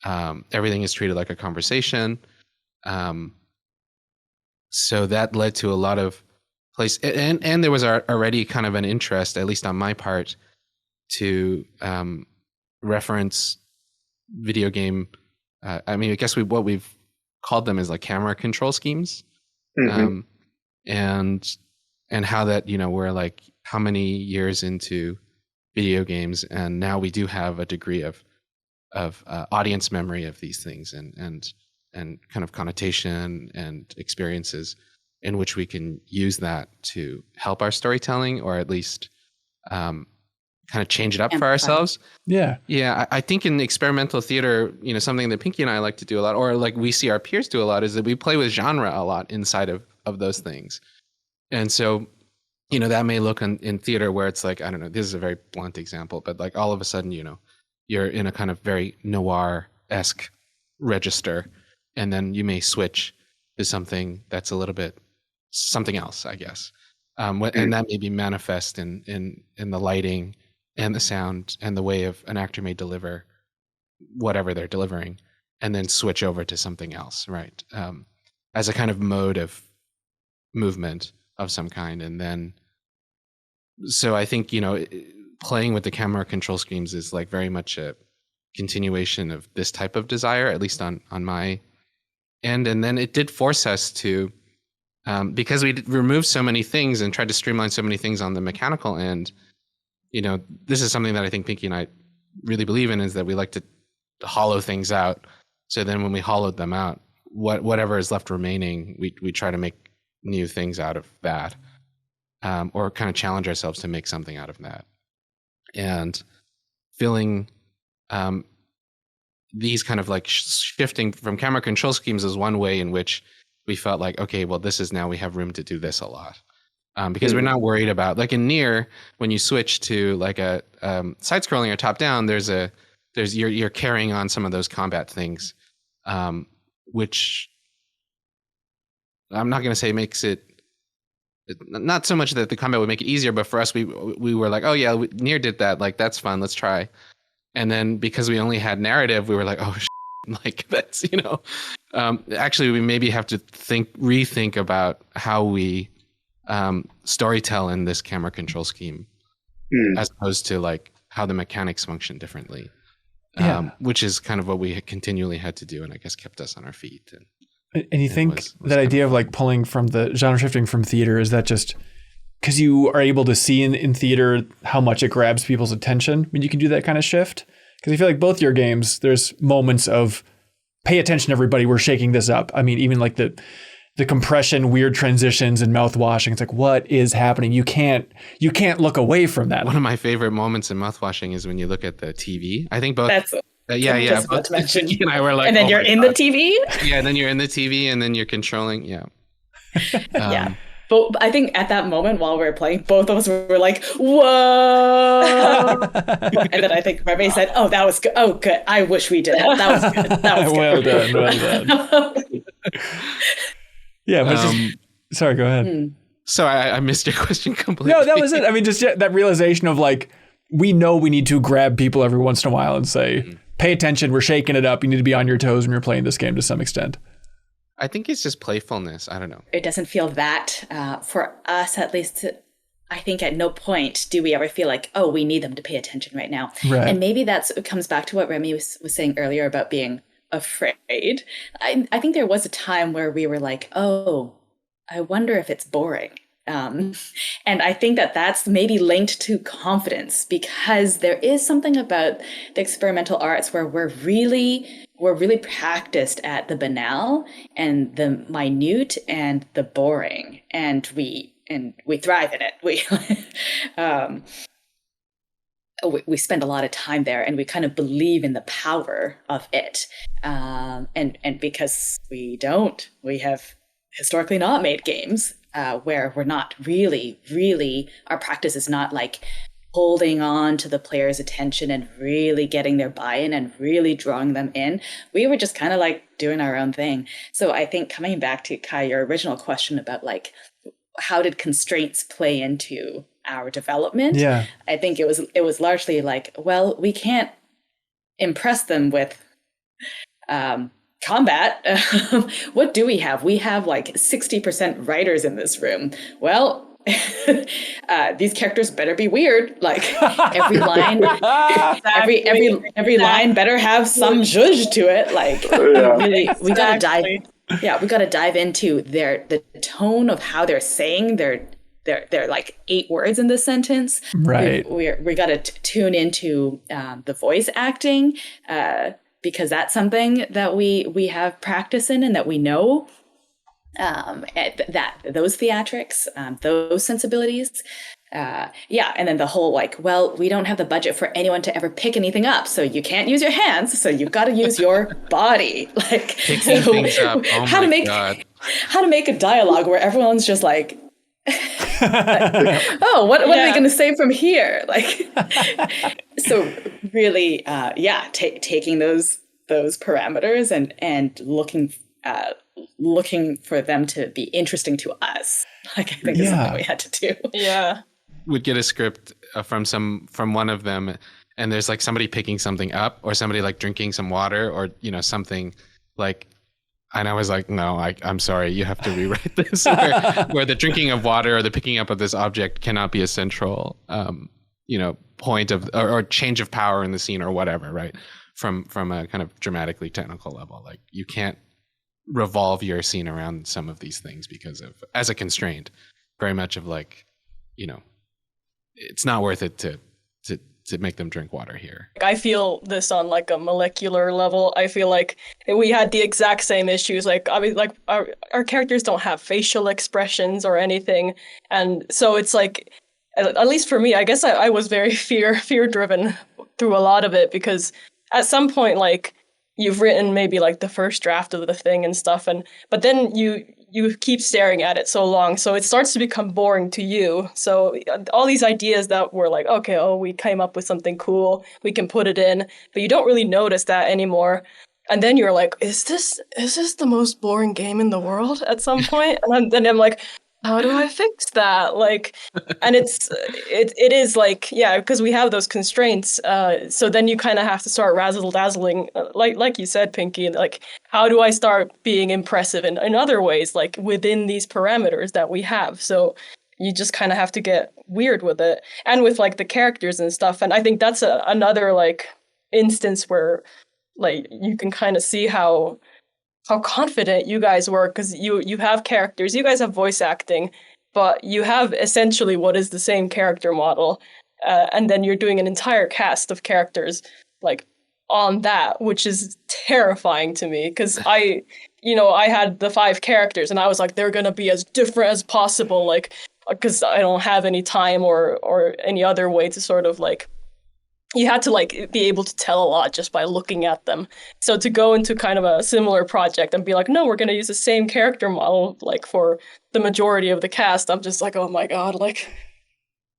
everything is treated like a conversation. So that led to a lot of place, and there was already kind of an interest, at least on my part, to reference video game. I guess what we've called them is like camera control schemes, and how that we're like how many years into video games, and now we do have a degree of audience memory of these things and kind of connotation and experiences in which we can use that to help our storytelling, or at least kind of change it up for ourselves. Yeah. I think in experimental theater, something that Pinky and I like to do a lot, or like we see our peers do a lot, is that we play with genre a lot inside of those things. And so, that may look in theater where it's like, I don't know, this is a very blunt example, but like all of a sudden, you're in a kind of very noir-esque register, and then you may switch to something that's a little bit something else, I guess. And that may be manifest in the lighting and the sound and the way of an actor may deliver whatever they're delivering, and then switch over to something else, right? As a kind of mode of movement of some kind. And then, so I think, playing with the camera control schemes is like very much a continuation of this type of desire, at least on my end. And then it did force us to, because we removed so many things and tried to streamline so many things on the mechanical end, this is something that I think Pinky and I really believe in, is that we like to hollow things out. So then when we hollowed them out, whatever is left remaining, we try to make new things out of that, or kind of challenge ourselves to make something out of that. And filling these kind of like shifting from camera control schemes is one way in which we felt like, okay, well, this is now we have room to do this a lot. Because we're not worried about, like in Nier, when you switch to like a side-scrolling or top-down, you're carrying on some of those combat things, which I'm not going to say makes it, not so much that the combat would make it easier, but for us, we were like, oh yeah, Nier did that, like that's fun, let's try. And then because we only had narrative, we were like, oh like that's, actually we maybe have to rethink about how we storytell in this camera control scheme, as opposed to like how the mechanics function differently, which is kind of what we continually had to do, and I guess kept us on our feet. And you think was that idea of like pulling from the genre shifting from theater, is that just because you are able to see in theater how much it grabs people's attention when you can do that kind of shift? Because I feel like both your games, there's moments of pay attention, everybody, we're shaking this up. I mean, even like the compression, weird transitions and mouthwashing. It's like, what is happening? You can't look away from that. One of my favorite moments in mouthwashing is when you look at the TV. I think both. That's yeah. Both Pinky and I were like, and then you're in the TV. Yeah, and then you're in the TV, and then you're controlling. Yeah. Yeah. But I think at that moment while we were playing, both of us were like, whoa. And then I think Remy said, oh, that was good. Oh, good. I wish we did that. That was good. That was good. Well done. Yeah, but sorry, go ahead. So I missed your question completely. No, that was it. I mean, just that realization of like, we know we need to grab people every once in a while and say, pay attention, we're shaking it up. You need to be on your toes when you're playing this game to some extent. I think it's just playfulness. I don't know. It doesn't feel that, for us at least. I think at no point do we ever feel like, oh, we need them to pay attention right now. Right. And maybe it comes back to what Remy was saying earlier about being afraid. I think there was a time where we were like, oh, I wonder if it's boring. And I think that that's maybe linked to confidence, because there is something about the experimental arts where we're really practiced at the banal and the minute and the boring, and we thrive in it. We spend a lot of time there, and we kind of believe in the power of it. And because we have historically not made games where we're not really, our practice is not like holding on to the player's attention and really getting their buy-in and really drawing them in. We were just kind of like doing our own thing. So I think, coming back to Kai, your original question about like, how did constraints play into our development? Yeah, I think it was largely like, well, we can't impress them with combat. What do we have? We have like 60% writers in this room. Well, these characters better be weird. Like every line, every line better have some zhuzh to it. Like we gotta dive. Yeah, we gotta dive into the tone of how they're saying their like 8 words in this sentence. Right. We got to tune into the voice acting, because that's something that we have practice in and that we know. That those theatrics, those sensibilities. And then the whole like, well, we don't have the budget for anyone to ever pick anything up, so you can't use your hands, so you've got to use your body. Like picking things up. Oh how my God. How to make a dialogue where everyone's just like, oh, what are they going to say from here? Like, so really, taking those parameters and looking for them to be interesting to us. Like, I think is something we had to do. Yeah. Would get a script from one of them, and there's like somebody picking something up, or somebody like drinking some water, or something like. And I was like, no, I'm sorry, you have to rewrite this, where the drinking of water or the picking up of this object cannot be a central, point of or change of power in the scene or whatever, right? From a kind of dramatically technical level, like you can't revolve your scene around some of these things because of, as a constraint, very much of like, it's not worth it to make them drink water here. I feel this on like a molecular level. I feel like we had the exact same issues. Like, I mean, like our characters don't have facial expressions or anything, and so it's like, at least for me, I guess I was very fear driven through a lot of it, because at some point, like, you've written maybe like the first draft of the thing and stuff, but then you keep staring at it so long, so it starts to become boring to you. So all these ideas that were like, okay, we came up with something cool, we can put it in, but you don't really notice that anymore. And then you're like, is this the most boring game in the world at some point? And then I'm like, how do I fix that? Like, and it is like, because we have those constraints. So then you kind of have to start razzle dazzling, like you said, Pinky. Like, how do I start being impressive in other ways, like within these parameters that we have? So you just kind of have to get weird with it, and with like the characters and stuff. And I think that's another like instance where like you can kind of see how confident you guys were, because you have characters, you guys have voice acting, but you have essentially what is the same character model, and then you're doing an entire cast of characters like on that, which is terrifying to me, because I had the 5 characters and I was like, they're gonna be as different as possible, like, because I don't have any time or any other way to sort of like, you had to like be able to tell a lot just by looking at them. So to go into kind of a similar project and be like, no, we're going to use the same character model like for the majority of the cast, I'm just like, oh my God, like,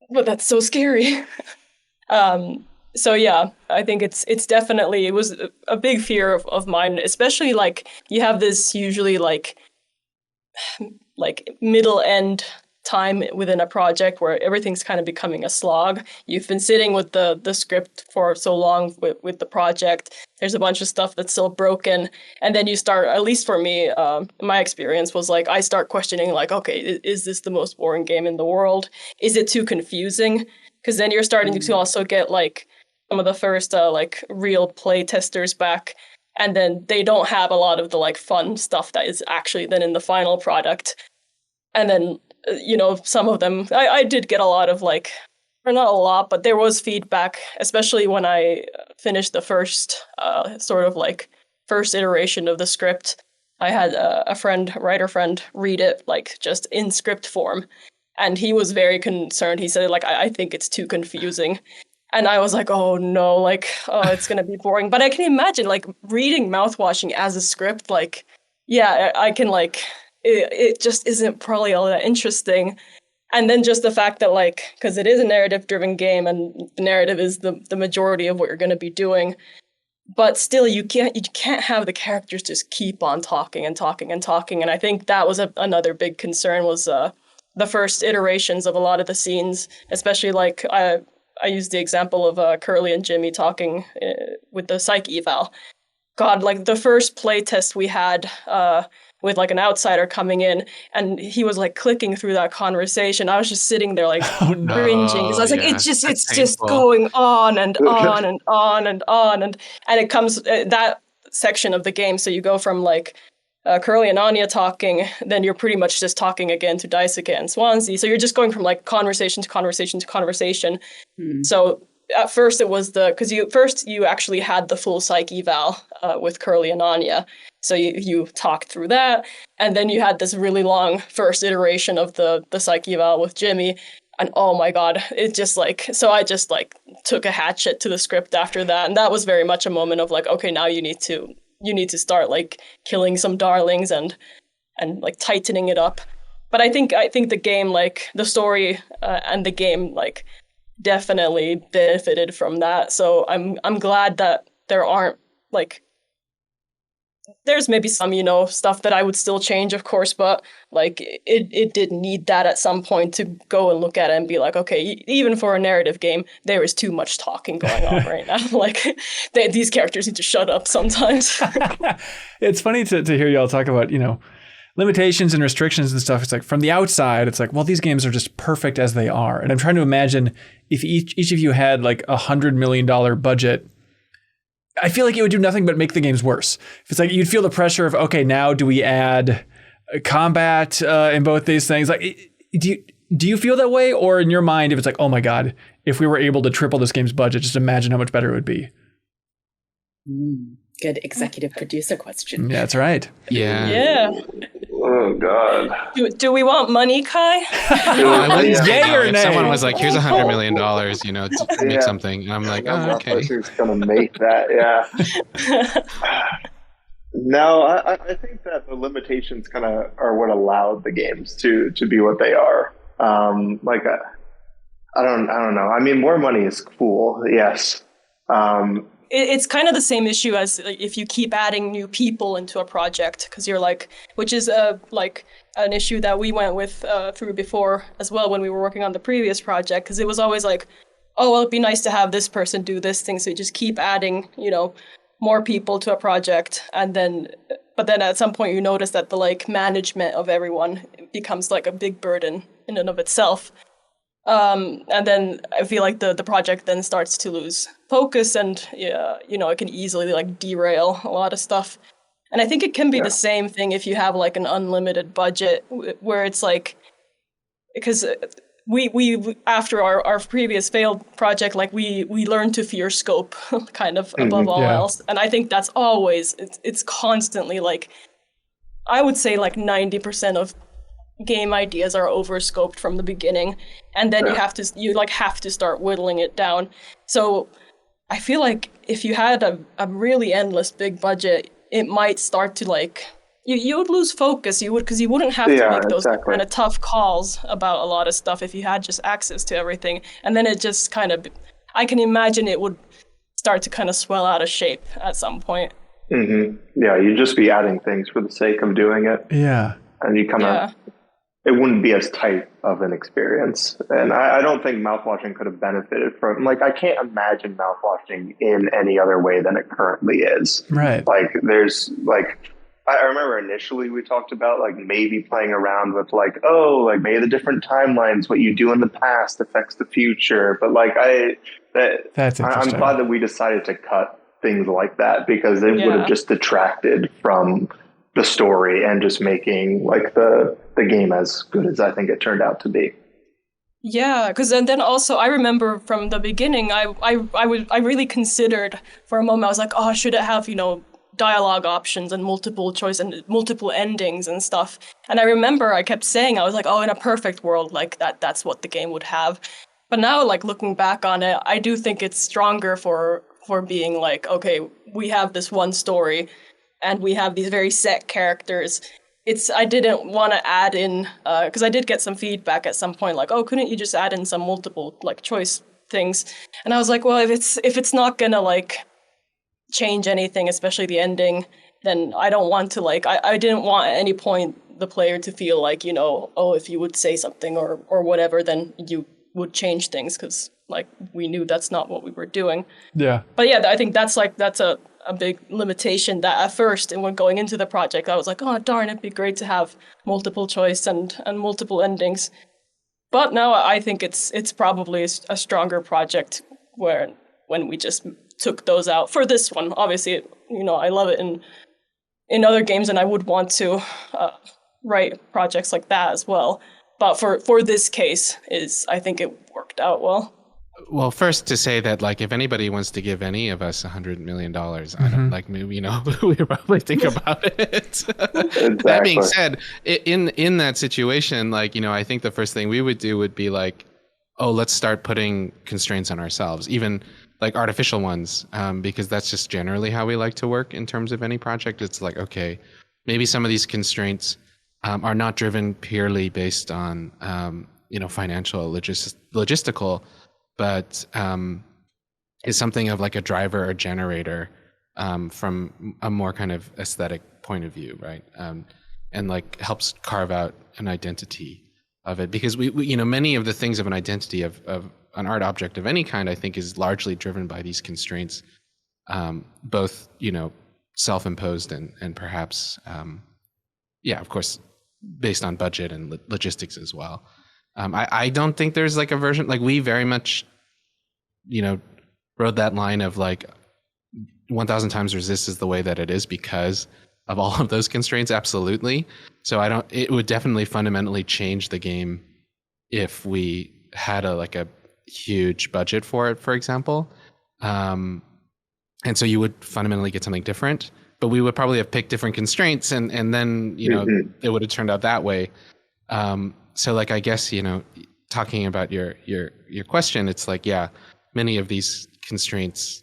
but that's so scary. So yeah, I think it's definitely, it was a big fear of mine, especially like you have this usually like middle end time within a project where everything's kind of becoming a slog. You've been sitting with the script for so long with the project. There's a bunch of stuff that's still broken. And then you start, at least for me, my experience was like, I start questioning like, okay, is this the most boring game in the world? Is it too confusing? Because then you're starting to also get like some of the first like real play testers back. And then they don't have a lot of the like fun stuff that is actually then in the final product. And then some of them, I did get a lot of like, or not a lot, but there was feedback, especially when I finished the first sort of like first iteration of the script. I had a writer friend, read it like just in script form. And he was very concerned. He said, like, I think it's too confusing. And I was like, oh no, like, oh, it's going to be boring. But I can imagine like reading Mouthwashing as a script, like, yeah, I can like, it just isn't probably all that interesting. And then just the fact that like, because it is a narrative driven game and the narrative is the majority of what you're going to be doing. But still, you can't have the characters just keep on talking and talking and talking. And I think that was another big concern was the first iterations of a lot of the scenes, especially like I used the example of Curly and Jimmy talking with the psych eval. God, like the first playtest we had with like an outsider coming in and he was like clicking through that conversation. I was just sitting there like cringing because I was like, it's just going on and on and on and on. And it comes that section of the game. So you go from like Curly and Anya talking, then you're pretty much just talking again to Daisuke and Swansea. So you're just going from like conversation to conversation to conversation. So at first it was because you actually had the full psych eval with Curly and Anya. So you talked through that, and then you had this really long first iteration of the psych eval with Jimmy. And oh my God, it just like, so I just like took a hatchet to the script after that. And that was very much a moment of like, okay, now you need to start like killing some darlings and like tightening it up. But I think the game, like the story and the game, like definitely benefited from that. So I'm glad that there aren't like, there's maybe some, stuff that I would still change, of course, but like it did need that at some point to go and look at it and be like, okay, even for a narrative game, there is too much talking going on right now. Like these characters need to shut up sometimes. It's funny to hear y'all talk about, limitations and restrictions and stuff. It's like from the outside, it's like, well, these games are just perfect as they are. And I'm trying to imagine if each of you had like $100 million budget, I feel like it would do nothing but make the games worse. It's like you'd feel the pressure of, okay, now do we add combat in both these things? Like, do you feel that way? Or in your mind, if it's like, oh my God, if we were able to triple this game's budget, just imagine how much better it would be. Good executive producer question. Yeah, that's right. Yeah. Oh God. Do we want money, Kai? Yay or nay? Someone was like, "Here's $100 million, to make something," and I'm like, "Oh, okay." Who's gonna make that? Yeah. No, I think that the limitations kind of are what allowed the games to be what they are. I don't know. I mean, more money is cool. Yes. It's kind of the same issue as if you keep adding new people into a project, because you're like, which is like an issue that we went with through before as well when we were working on the previous project, because it was always like, oh, well, it'd be nice to have this person do this thing. So you just keep adding, more people to a project. But then at some point you notice that the like management of everyone becomes like a big burden in and of itself. And then I feel like the project then starts to lose focus and, it can easily like derail a lot of stuff. And I think it can be the same thing if you have like an unlimited budget where it's like, because we after our previous failed project, like we learned to fear scope kind of above all else. And I think that's always, it's constantly like, I would say like 90% of game ideas are overscoped from the beginning, and then you have to start whittling it down. So I feel like if you had a really endless big budget, it might start to like you would lose focus. Because you wouldn't have to make those kind of tough calls about a lot of stuff if you had just access to everything. And then it just kind of, I can imagine it would start to kind of swell out of shape at some point. Mm-hmm. Yeah, you'd just be adding things for the sake of doing it. Yeah, and you kind of. It wouldn't be as tight of an experience. And I don't think mouthwashing could have benefited from, like, I can't imagine mouthwashing in any other way than it currently is. Right. Like, there's, like, I remember initially we talked about, like, maybe playing around with, like, oh, like, maybe the different timelines, what you do in the past affects the future. But, like, That's interesting. I'm glad that we decided to cut things like that, because it would have just detracted from the story and just making like the game as good as I think it turned out to be. Yeah, because then also I remember from the beginning, I really considered for a moment. I was like, oh, should it have dialogue options and multiple choice and multiple endings and stuff? And I remember I kept saying, I was like, oh, in a perfect world, like that's what the game would have. But now, like looking back on it, I do think it's stronger for being like, okay, we have this one story, and we have these very set characters. I didn't want to add in, because I did get some feedback at some point, like, oh, couldn't you just add in some multiple like choice things? And I was like, well, if it's not gonna like change anything, especially the ending, then I don't want to like, I didn't want at any point the player to feel like, oh, if you would say something or whatever, then you would change things, because like we knew that's not what we were doing. Yeah. But yeah, I think that's a big limitation that at first, and when going into the project, I was like, oh darn, it'd be great to have multiple choice and multiple endings. But now I think it's probably a stronger project when we just took those out for this one. Obviously, I love it in other games, and I would want to write projects like that as well. But for this case, I think it worked out well. Well, first to say that, like, if anybody wants to give any of us $100 million, I don't like, maybe, we probably think about it. Exactly. That being said, in that situation, like, I think the first thing we would do would be like, oh, let's start putting constraints on ourselves, even like artificial ones, because that's just generally how we like to work in terms of any project. It's like, okay, maybe some of these constraints are not driven purely based on, financial logistical, but is something of like a driver or generator from a more kind of aesthetic point of view, right? And like helps carve out an identity of it, because we many of the things of an identity of an art object of any kind, I think, is largely driven by these constraints, both self-imposed and perhaps of course based on budget and logistics as well. I don't think there's like a version, like we very much, rode that line of like 1000 times resist is the way that it is because of all of those constraints. Absolutely. So it would definitely fundamentally change the game if we had a huge budget for it, for example. And so you would fundamentally get something different, but we would probably have picked different constraints and then, it would have turned out that way. So like, I guess, talking about your question, it's like, yeah, many of these constraints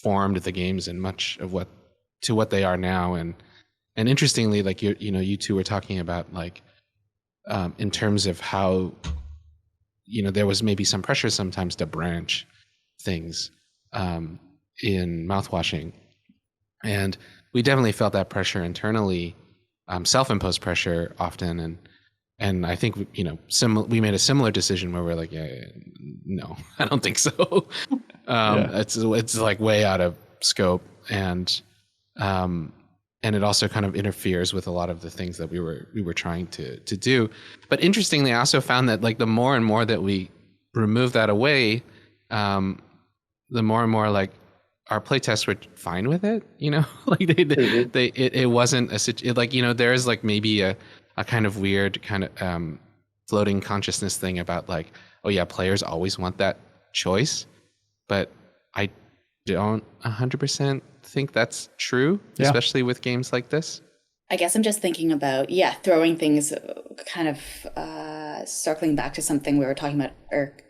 formed the games in much of what they are now. And interestingly, like you two were talking about like, in terms of how, there was maybe some pressure sometimes to branch things, in mouthwashing. And we definitely felt that pressure internally, self-imposed pressure often. And I think, we made a similar decision where we're like, no, I don't think so. It's like way out of scope. And it also kind of interferes with a lot of the things that we were trying to do. But interestingly, I also found that like the more and more that we remove that away, the more and more like our playtests were fine with it, like it wasn't there is like maybe a kind of weird kind of floating consciousness thing about like, oh yeah, players always want that choice, but I don't 100% think that's true, especially with games like this. I guess I'm just thinking about, throwing things, kind of circling back to something we were talking about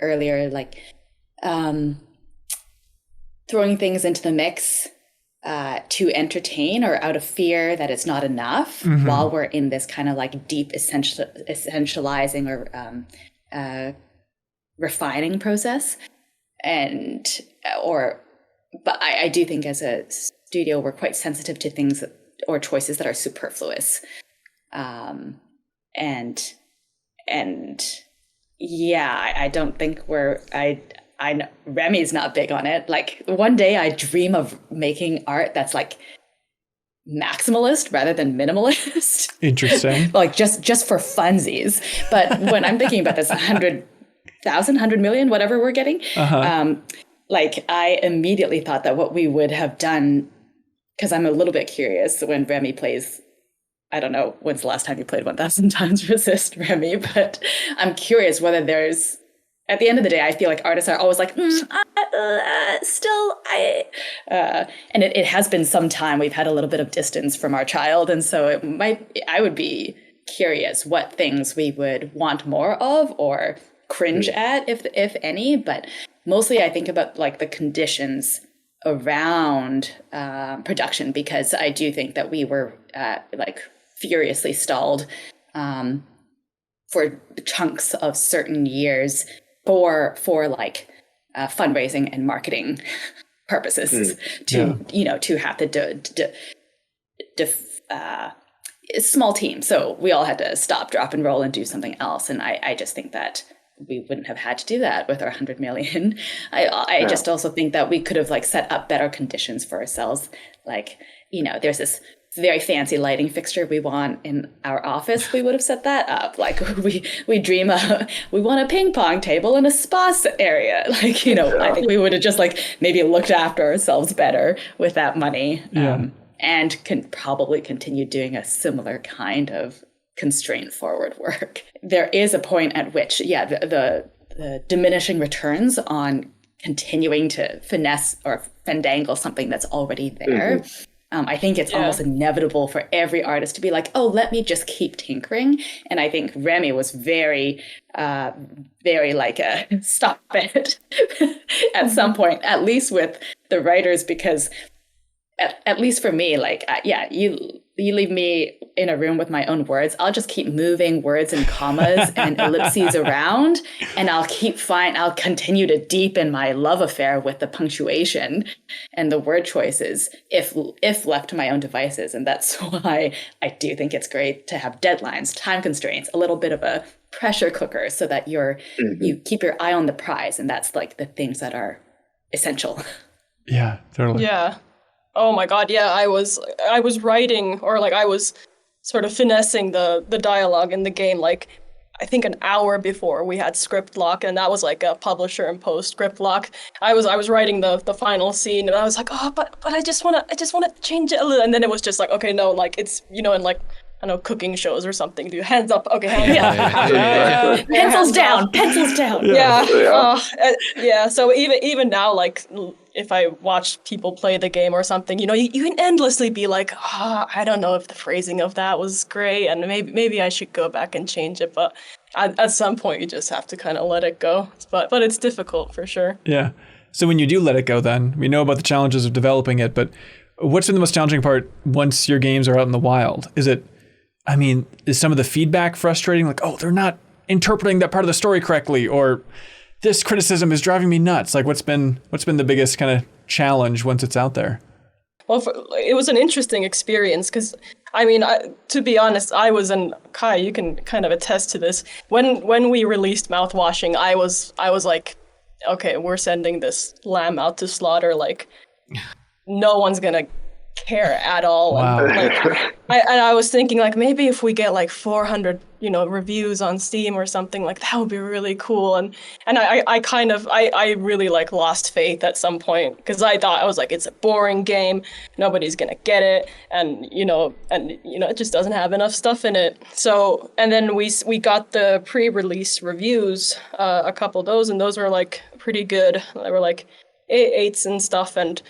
earlier, like throwing things into the mix to entertain or out of fear that it's not enough, while we're in this kind of like deep essentializing or refining process. But I do think as a studio, we're quite sensitive to things or choices that are superfluous. I don't think I know Remy's not big on it. Like one day I dream of making art that's like maximalist rather than minimalist. Interesting. Like just for funsies. But when I'm thinking about this 100,000, 100 million, whatever we're getting, like I immediately thought that what we would have done, because I'm a little bit curious when Remy plays I don't know when's the last time you played 1000 times Resist, Remy, but I'm curious whether there's, at the end of the day, I feel like artists are always like, and it has been some time. We've had a little bit of distance from our child. And so I would be curious what things we would want more of or cringe at, if any. But mostly I think about like the conditions around production, because I do think that we were like furiously stalled for chunks of certain years for like fundraising and marketing purposes to have to small team. So we all had to stop, drop, and roll and do something else. And I just think that we wouldn't have had to do that with our 100 million. I just also think that we could have like set up better conditions for ourselves. Like, there's this very fancy lighting fixture we want in our office. We would have set that up. Like we dream we want a ping pong table in a spa area. Like, I think we would have just like maybe looked after ourselves better with that money. And can probably continue doing a similar kind of constraint forward work. There is a point at which, the diminishing returns on continuing to finesse or fandangle something that's already there. I think it's almost inevitable for every artist to be like, oh, let me just keep tinkering. And I think Remy was very, very like, stop it at some point, at least with the writers, because at least for me, like, you leave me in a room with my own words, I'll just keep moving words and commas and ellipses around, and I'll continue to deepen my love affair with the punctuation and the word choices if left to my own devices. And that's why I do think it's great to have deadlines, time constraints, a little bit of a pressure cooker so that you keep your eye on the prize. And that's like the things that are essential. Yeah, totally. Yeah. Oh my God, yeah, I was writing, or like I was sort of finessing the dialogue in the game, like I think an hour before we had script lock, and that was like a publisher and post script lock. I was writing the final scene, and I was like, oh, but I just wanna change it a little, and then it was just like, okay, no, like it's in like, I don't know, cooking shows or something. Do hands up. Okay, hands up. Pencils down. Yeah. So even now, like if I watch people play the game or something, you can endlessly be like, I don't know if the phrasing of that was great, and maybe I should go back and change it. But at some point, you just have to kind of let it go. But it's difficult for sure. Yeah. So when you do let it go, then we know about the challenges of developing it, but what's been the most challenging part once your games are out in the wild? Is some of the feedback frustrating? Like, oh, they're not interpreting that part of the story correctly, or this criticism is driving me nuts. Like, what's been the biggest kind of challenge once it's out there? Well, it was an interesting experience because, to be honest, I was, and Kai, you can kind of attest to this. When we released Mouthwashing, I was like, okay, we're sending this lamb out to slaughter. Like, no one's gonna care at all. Wow. And I was thinking like maybe if we get like 400 reviews on Steam or something, like that would be really cool. And I really like lost faith at some point, because I was like, it's a boring game, nobody's gonna get it, and it just doesn't have enough stuff in it. So, and then we got the pre-release reviews, a couple of those, and those were like pretty good. They were like 8s and stuff, and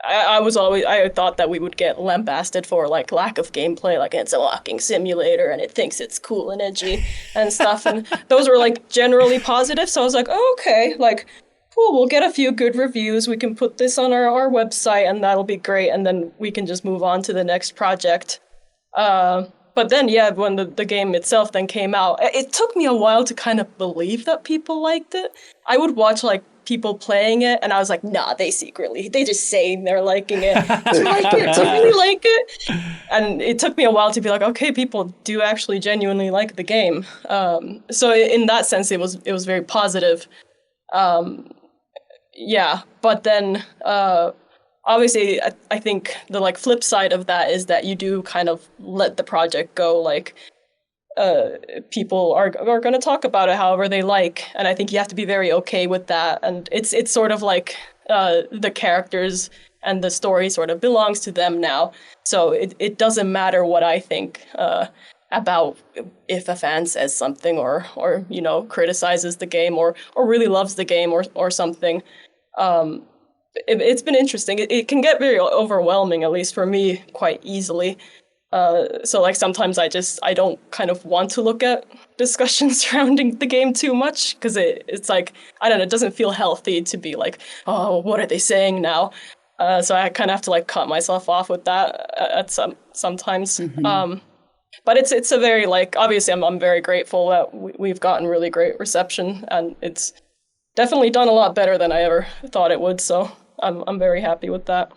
I thought that we would get lambasted for like lack of gameplay, like it's a walking simulator and it thinks it's cool and edgy and stuff, and those were like generally positive. So I was like, oh, okay, like cool, we'll get a few good reviews, we can put this on our website and that'll be great, and then we can just move on to the next project. But then, when the game itself then came out, it took me a while to kind of believe that people liked it. I would watch like people playing it, and I was like, nah, they just say they're liking it. Do you like it? Do you really like it? And it took me a while to be like, okay, people do actually genuinely like the game. So in that sense, it was very positive. But then obviously, I think the like flip side of that is that you do kind of let the project go, like people are going to talk about it however they like, and I think you have to be very okay with that. And it's sort of like the characters and the story sort of belongs to them now. So it doesn't matter what I think about if a fan says something or criticizes the game or really loves the game or something. It's been interesting. It can get very overwhelming, at least for me, quite easily. So like sometimes I don't kind of want to look at discussions surrounding the game too much, because it's like, I don't know, it doesn't feel healthy to be like, oh, what are they saying now? So I kind of have to like cut myself off with that at sometimes. Mm-hmm. But it's a very, like, obviously I'm very grateful that we've gotten really great reception, and it's definitely done a lot better than I ever thought it would. So I'm very happy with that.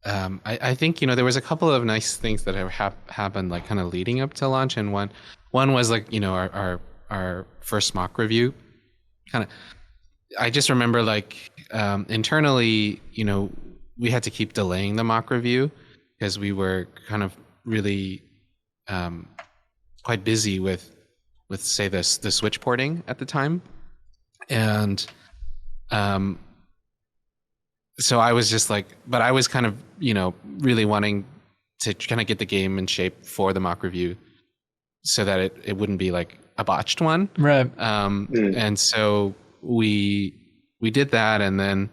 I think, there was a couple of nice things that have happened, like kind of leading up to launch. And one was like, our first mock review kind of, I just remember like, internally, we had to keep delaying the mock review because we were kind of really, quite busy with say the Switch porting at the time. And, so I was just like, but I was kind of, really wanting to kind of get the game in shape for the mock review so that it wouldn't be like a botched one. Right. And so we did that, and then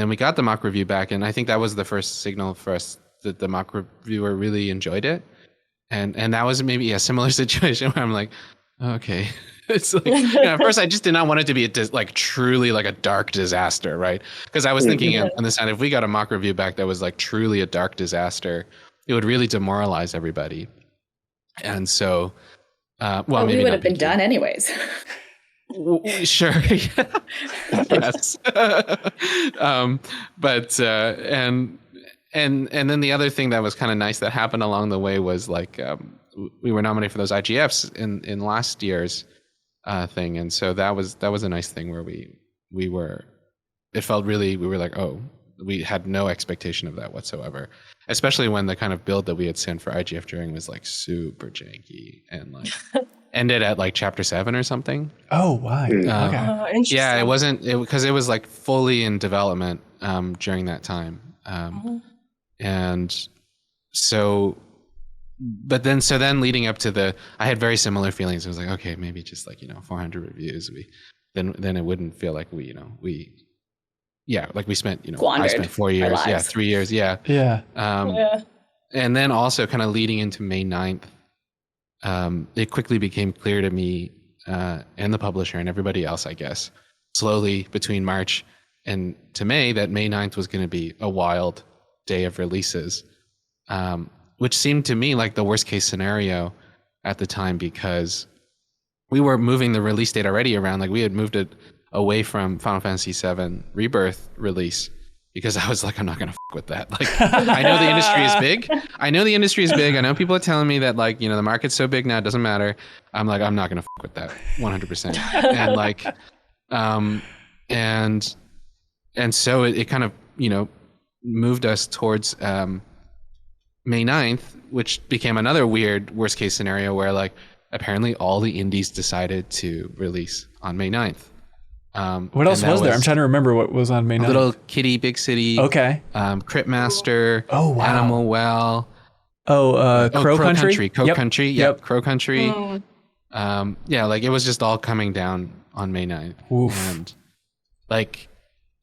we got the mock review back. And I think that was the first signal for us that the mock reviewer really enjoyed it. And that was maybe a similar situation where I'm like, okay. It's like, at first I just did not want it to be truly like a dark disaster, right? Because I was thinking on this side, if we got a mock review back that was like truly a dark disaster, it would really demoralize everybody. And so, well, maybe we would have been Pinky. done anyways. Sure. Yes. But and then the other thing that was kind of nice that happened along the way was like we were nominated for those IGFs in last year's thing, and so that was a nice thing where we were like, oh, we had no expectation of that whatsoever, especially when the kind of build that we had sent for IGF during was like super janky and like ended at like chapter 7 or something. Oh, why? Okay. Interesting. Yeah, it wasn't because it was like fully in development during that time. And so, but then leading up to I had very similar feelings. I was like, okay, maybe just like, 400 reviews. Then it wouldn't feel like we spent, I spent 4 years. Yeah. 3 years. Yeah. Yeah. And then also kind of leading into May 9th, it quickly became clear to me, and the publisher and everybody else, I guess, slowly between March and to May, that May 9th was going to be a wild day of releases, which seemed to me like the worst case scenario at the time, because we were moving the release date already around. Like we had moved it away from Final Fantasy VII Rebirth release, because I was like, I'm not going to with that. Like, I know the industry is big. I know people are telling me that like, the market's so big now, it doesn't matter. I'm like, I'm not going to with that 100%. And like, and so it kind of, moved us towards May 9th, which became another weird worst case scenario where like apparently all the indies decided to release on May 9th. What else was there? I'm trying to remember what was on May 9th. Little Kitty, Big City. Okay. Crypt Master. Oh, wow. Animal Well. Crow Country. Country. Yep. Crow Country. Mm. Like it was just all coming down on May 9th. Oof. And like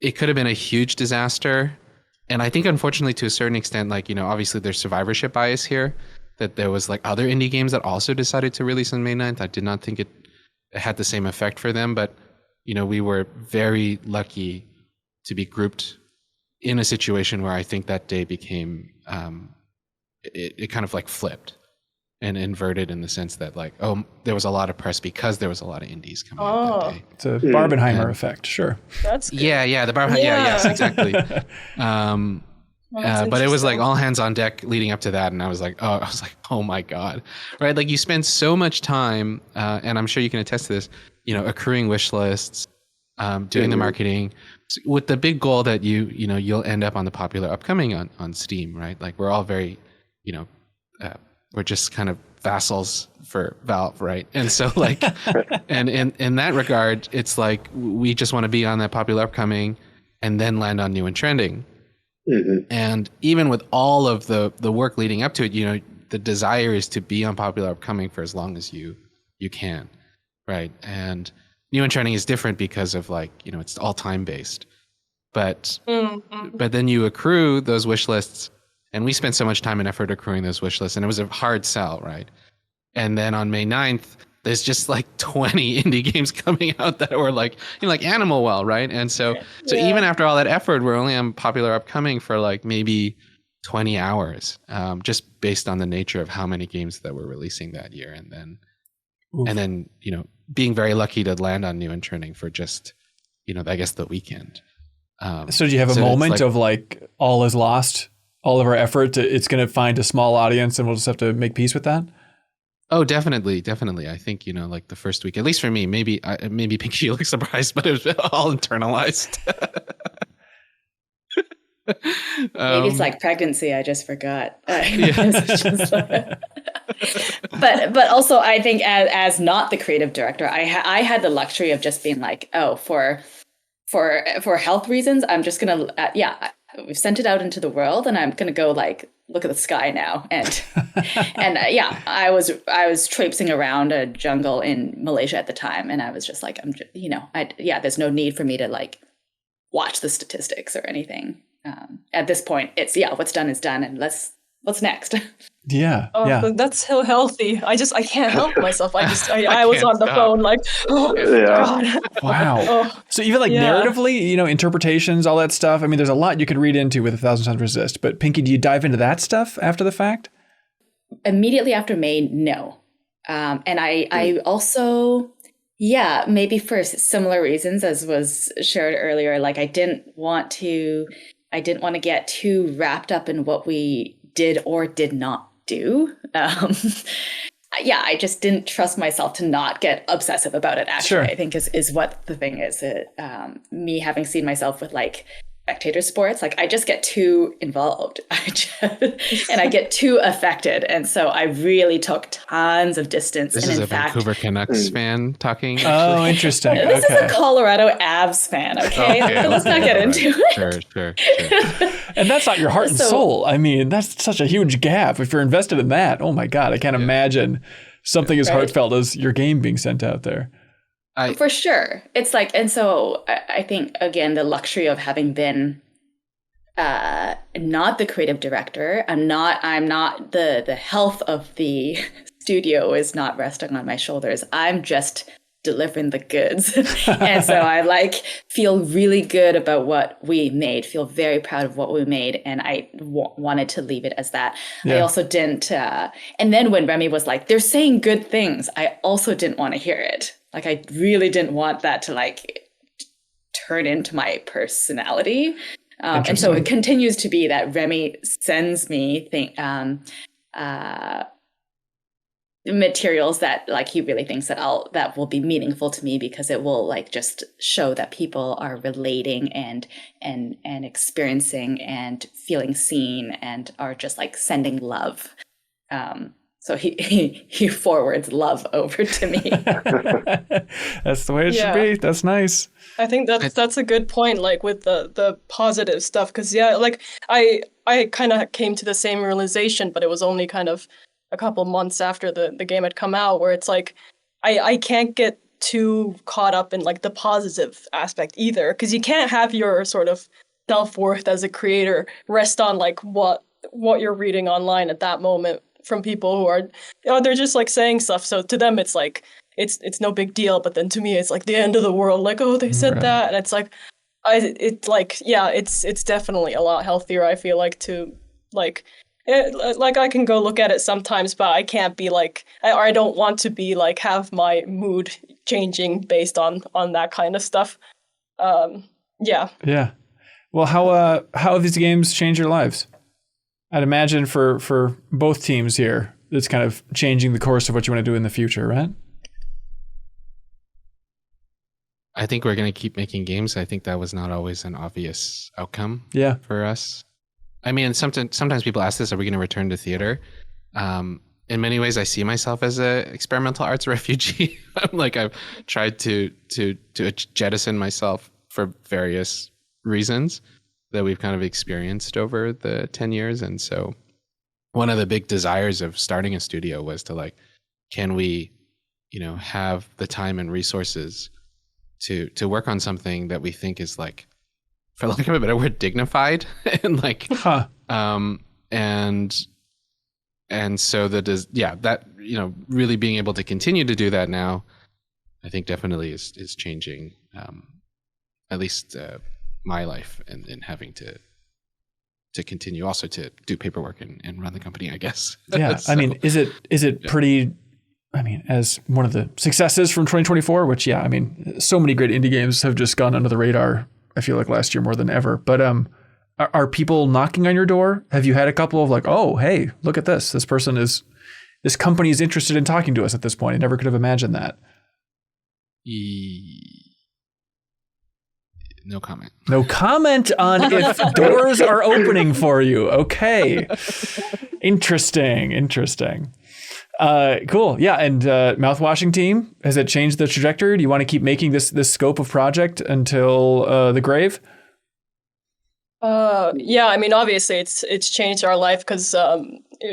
it could have been a huge disaster. And I think, unfortunately, to a certain extent, like, obviously there's survivorship bias here, that there was like other indie games that also decided to release on May 9th. I did not think it had the same effect for them, but, we were very lucky to be grouped in a situation where I think that day became, it kind of like flipped and inverted in the sense that like, oh, there was a lot of press because there was a lot of indies coming out that day. It's a Barbenheimer effect, sure. That's good. Yeah, the Barbenheimer, yes, exactly. But it was like all hands on deck leading up to that, and I was like, oh my God, right? Like you spend so much time, and I'm sure you can attest to this, accruing wish lists, doing the marketing, with the big goal that you'll end up on the popular upcoming on Steam, right? Like we're all very, we're just kind of vassals for Valve, right? And so like, and in that regard, it's like we just want to be on that popular upcoming, and then land on new and trending. And even with all of the work leading up to it, the desire is to be on popular upcoming for as long as you can, right? And new and trending is different because of it's all time based, but then you accrue those wish lists, and we spent so much time and effort accruing those wish lists, and it was a hard sell, right? And then on May 9th, there's just 20 indie games coming out that were like Animal Well, right? And so even after all that effort, we're only on popular upcoming for maybe 20 hours, just based on the nature of how many games that we're releasing that year. And then, being very lucky to land on new and trending for just, I guess the weekend. So do you have a moment of all is lost, all of our effort, it's going to find a small audience and we'll just have to make peace with that? Oh, definitely. I think, the first week, at least for me, maybe Pinky looks surprised, but it was all internalized. Maybe it's like pregnancy. I just forgot. But also I think as not the creative director, I had the luxury of just being for health reasons, I'm just going to, we've sent it out into the world and I'm going to go look at the sky now. And, I was traipsing around a jungle in Malaysia at the time. And I was just there's no need for me to watch the statistics or anything. At this point, it's what's done is done, and what's next? Yeah. That's so healthy. I can't help myself. I was on the phone God. Wow. So even narratively, interpretations, all that stuff. I mean, there's a lot you could read into with 1000xResist. But Pinky, do you dive into that stuff after the fact? Immediately after May, no. And I also, maybe for similar reasons as was shared earlier. I didn't want to get too wrapped up in what we did or did not do. I just didn't trust myself to not get obsessive about it. Actually, sure. I think is what the thing is. Me having seen myself with spectator sports, I just get too involved. And I get too affected. And so I really took tons of distance. This is a Vancouver Canucks fan talking. Actually. Oh, interesting. This is a Colorado Avs fan, okay? Let's not get into it. Sure. And that's not your heart and soul. I mean, that's such a huge gap. If you're invested in that, oh my God, I can't imagine something as heartfelt as your game being sent out there. For sure. It's and so I think, again, the luxury of having been not the creative director, I'm not the health of the studio is not resting on my shoulders. I'm just delivering the goods. And so I feel really good about what we made, feel very proud of what we made. And I wanted to leave it as that. Yeah. I also didn't. And then when Remy was they're saying good things, I also didn't want to hear it. I really didn't want that to turn into my personality. And so it continues to be that Remy sends me materials that he really thinks that will be meaningful to me, because it will just show that people are relating and experiencing and feeling seen and are just sending love. So he forwards love over to me. That's the way it should be. That's nice. I think that's a good point, with the positive stuff. Because, I kind of came to the same realization, but it was only kind of a couple months after the game had come out, where it's I can't get too caught up in the positive aspect either. Because you can't have your sort of self-worth as a creator rest on what you're reading online at that moment from people who are, they're just saying stuff. So to them, it's it's no big deal. But then to me, it's the end of the world. Oh, they said that. And it's it's definitely a lot healthier. I feel to I can go look at it sometimes, but I can't be I don't want to be have my mood changing based on that kind of stuff. Yeah. Well, how have these games changed your lives? I'd imagine for both teams here, it's kind of changing the course of what you want to do in the future, right? I think we're going to keep making games. I think that was not always an obvious outcome for us. I mean, sometimes people ask this, are we going to return to theater? In many ways, I see myself as a experimental arts refugee. I've tried to jettison myself for various reasons that we've kind of experienced over the 10 years. And so one of the big desires of starting a studio was to like, can we, have the time and resources to work on something that we think is like, for lack of a better word, dignified and like, and so that really being able to continue to do that now, I think definitely is changing, at least my life and having to continue also to do paperwork and run the company, I guess. Yeah. So, I mean, is it pretty, as one of the successes from 2024, which, so many great indie games have just gone under the radar, I feel like last year more than ever. But are people knocking on your door? Have you had a couple of like, oh, hey, look at this. This company is interested in talking to us at this point. I never could have imagined that. No comment. No comment on if doors are opening for you. Okay. Interesting. Cool. Yeah. And Mouthwashing team, has it changed the trajectory? Do you want to keep making this scope of project until the grave? Yeah. Obviously it's changed our life because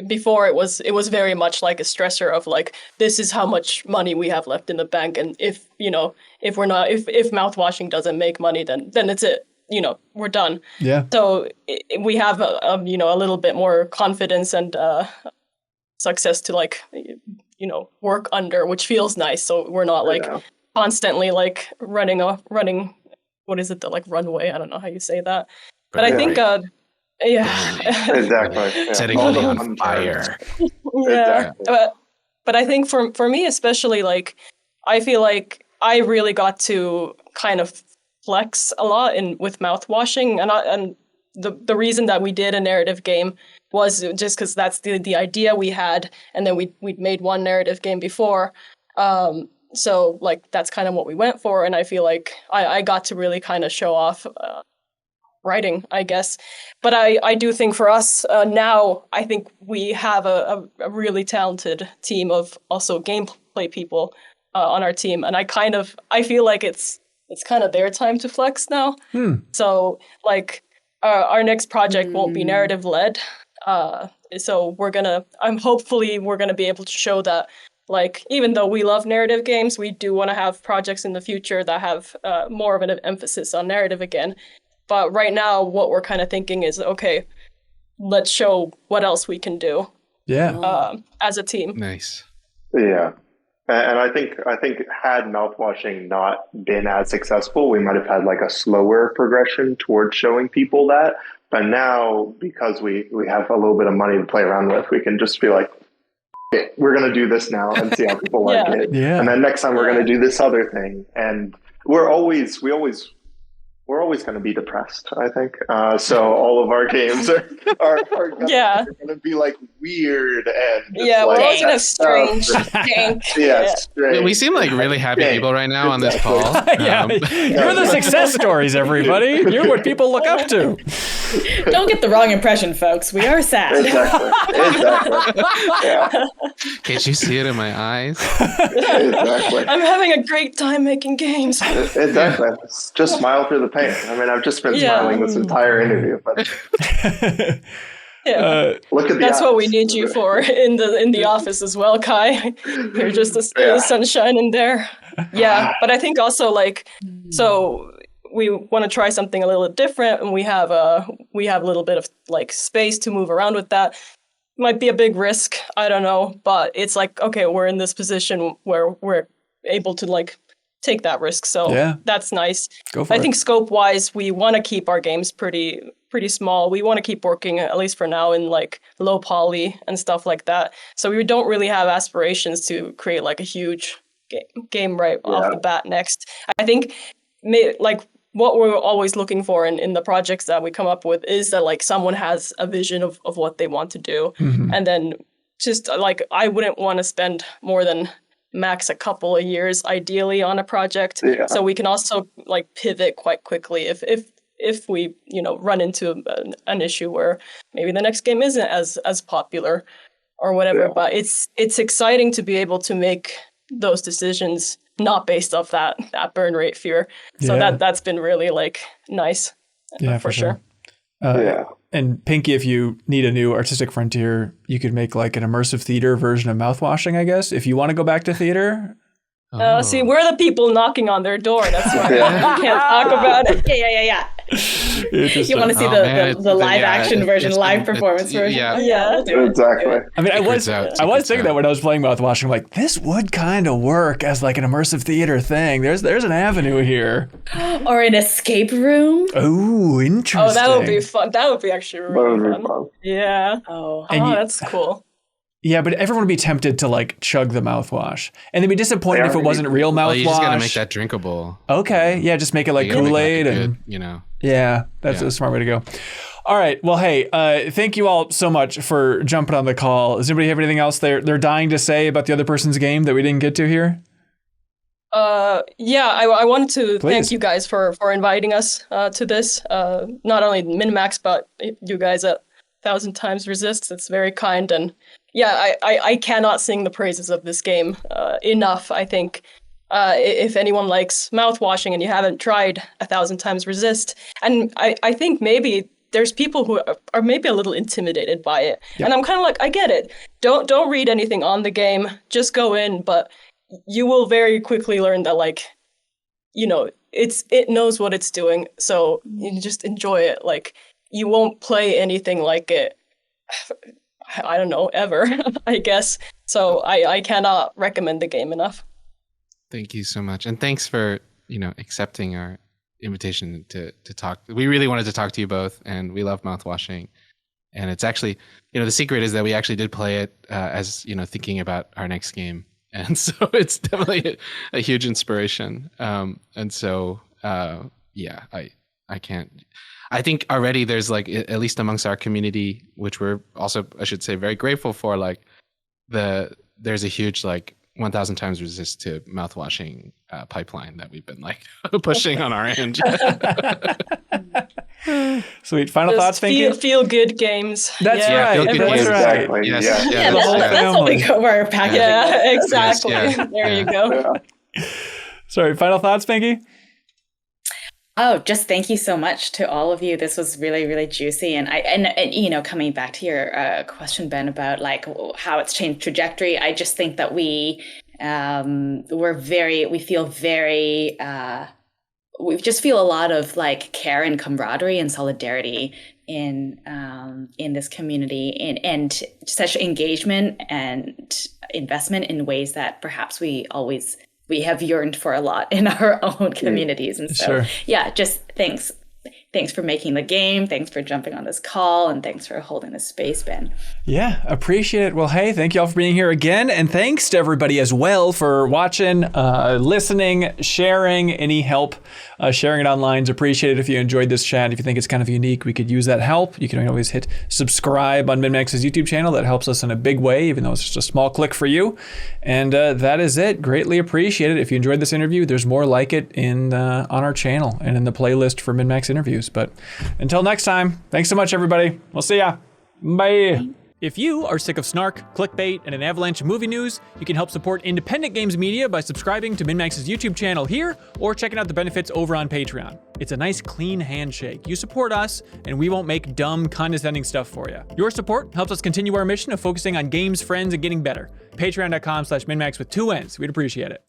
before it was very much like a stressor of like, this is how much money we have left in the bank. And if Mouthwashing doesn't make money, then it's it. We're done. Yeah. So we have a little bit more confidence and success to like, work under, which feels nice. So we're not like constantly like running, what is it? The like runway. I don't know how you say that, but I think, exactly. Setting on fire. Yeah. Exactly. But I think for me, especially like, I feel like I really got to kind of flex a lot with Mouthwashing and the reason that we did a narrative game was just because that's the idea we had, and then we'd made one narrative game before, so like that's kind of what we went for, and I feel like I got to really kind of show off writing, I guess. But I do think for us now, I think we have a really talented team of also gameplay people on our team, and I feel like it's kind of their time to flex now. So like our next project won't be narrative led. So hopefully we're gonna be able to show that, like, even though we love narrative games, we do want to have projects in the future that have more of an emphasis on narrative again. But right now, what we're kind of thinking is, okay, let's show what else we can do. Yeah. As a team. Nice. Yeah. And I think had Mouthwashing not been as successful, we might have had like a slower progression towards showing people that. But now, because we have a little bit of money to play around with, we can just be like, we're going to do this now and see how people like it. Yeah. And then next time we're going to do this other thing. And we're always going to be depressed, I think. So all of our games are going to be like weird and we're always going to strange. Strange. We seem like really happy people right now on this call. You're the success stories, everybody. You're what people look up to. Don't get the wrong impression, folks. We are sad. Exactly. Yeah. Can't you see it in my eyes? Exactly. I'm having a great time making games. Exactly. Just smile through the pain. I've just been smiling this entire interview. But look at that's what we need you for in the office as well, Kai. You're just the sunshine in there. Yeah, but I think also like, so we want to try something a little different, and we have a little bit of like space to move around with that. Might be a big risk, I don't know, but it's like, okay, we're in this position where we're able to like take that risk. So that's nice. Go for it. I think scope-wise, we want to keep our games pretty small. We want to keep working, at least for now, in like low poly and stuff like that. So we don't really have aspirations to create like a huge game right off the bat next. I think like what we're always looking for in the projects that we come up with is that like someone has a vision of what they want to do. Mm-hmm. And then just like, I wouldn't want to spend more than max a couple of years ideally on a project. Yeah. So we can also like pivot quite quickly if we, run into an issue where maybe the next game isn't as popular or whatever. Yeah. But it's exciting to be able to make those decisions not based off that burn rate fear. So that's been really like nice. Yeah, for sure. Yeah. And Pinky, if you need a new artistic frontier, you could make like an immersive theater version of mouthwashing, I guess. If you want to go back to theater. See, we're the people knocking on their door. That's why we can't talk about it. Yeah. You want to see the live action version, live performance version? Yeah, we'll do it. Exactly. I mean, I was thinking that when I was playing mouthwashing, I'm like, this would kind of work as like an immersive theater thing. There's an avenue here. Or an escape room. Oh, interesting. Oh, that would be fun. That would be actually really fun. Yeah. Oh, that's cool. Yeah, but everyone would be tempted to like chug the mouthwash, and they'd be disappointed if it wasn't real mouthwash. Well, you just gotta make that drinkable. Okay, yeah, just make it like Kool-Aid and Yeah, that's a smart way to go. All right, well, hey, thank you all so much for jumping on the call. Does anybody have anything else they're dying to say about the other person's game that we didn't get to here? I wanted to thank you guys for inviting us to this. Not only MinnMax, but you guys at 1000xResist. It's very kind, and yeah, I cannot sing the praises of this game enough. I think if anyone likes mouthwashing and you haven't tried 1000xResist, and I think maybe there's people who are maybe a little intimidated by it, and I'm kind of like, I get it. Don't read anything on the game. Just go in, but you will very quickly learn that, like, it knows what it's doing. So you just enjoy it. Like, you won't play anything like it. I don't know, ever, I guess. So I cannot recommend the game enough. Thank you so much. And thanks for, accepting our invitation to talk. We really wanted to talk to you both, and we love mouthwashing. And it's actually, the secret is that we actually did play it as, thinking about our next game. And so it's definitely a huge inspiration. And so, I can't. I think already there's like, at least amongst our community, which we're also, I should say, very grateful for, like there's a huge like 1000xResist to mouthwashing pipeline that we've been like pushing on our end. Sweet. Final thoughts, feel good games. That's right. Feel good That's games. right. Exactly. Yeah, that's what we go for our packaging. Yeah, exactly. Yeah. There you go. Yeah. Sorry, final thoughts, Pinky? Oh, just thank you so much to all of you. This was really, really juicy. And coming back to your question, Ben, about like how it's changed trajectory, I just think that we just feel a lot of like care and camaraderie and solidarity in this community, and such engagement and investment in ways that perhaps we have yearned for a lot in our own communities. And so, just thanks for making the game. Thanks for jumping on this call, and thanks for holding this space, Ben. Yeah, appreciate it. Well, hey, thank you all for being here again. And thanks to everybody as well for watching, listening, sharing. Any help sharing it online is appreciated. If you enjoyed this chat, if you think it's kind of unique, we could use that help. You can always hit subscribe on MinnMax's YouTube channel. That helps us in a big way, even though it's just a small click for you. And that is it. Greatly appreciated. If you enjoyed this interview, there's more like it on our channel and in the playlist for MinnMax interviews. But until next time, thanks so much, everybody. We'll see ya. Bye. If you are sick of snark, clickbait, and an avalanche of movie news, you can help support independent games media by subscribing to MinnMax's YouTube channel here, or checking out the benefits over on Patreon. It's a nice, clean handshake. You support us, and we won't make dumb, condescending stuff for you. Your support helps us continue our mission of focusing on games, friends, and getting better. Patreon.com/MinnMax with 2 N's. We'd appreciate it.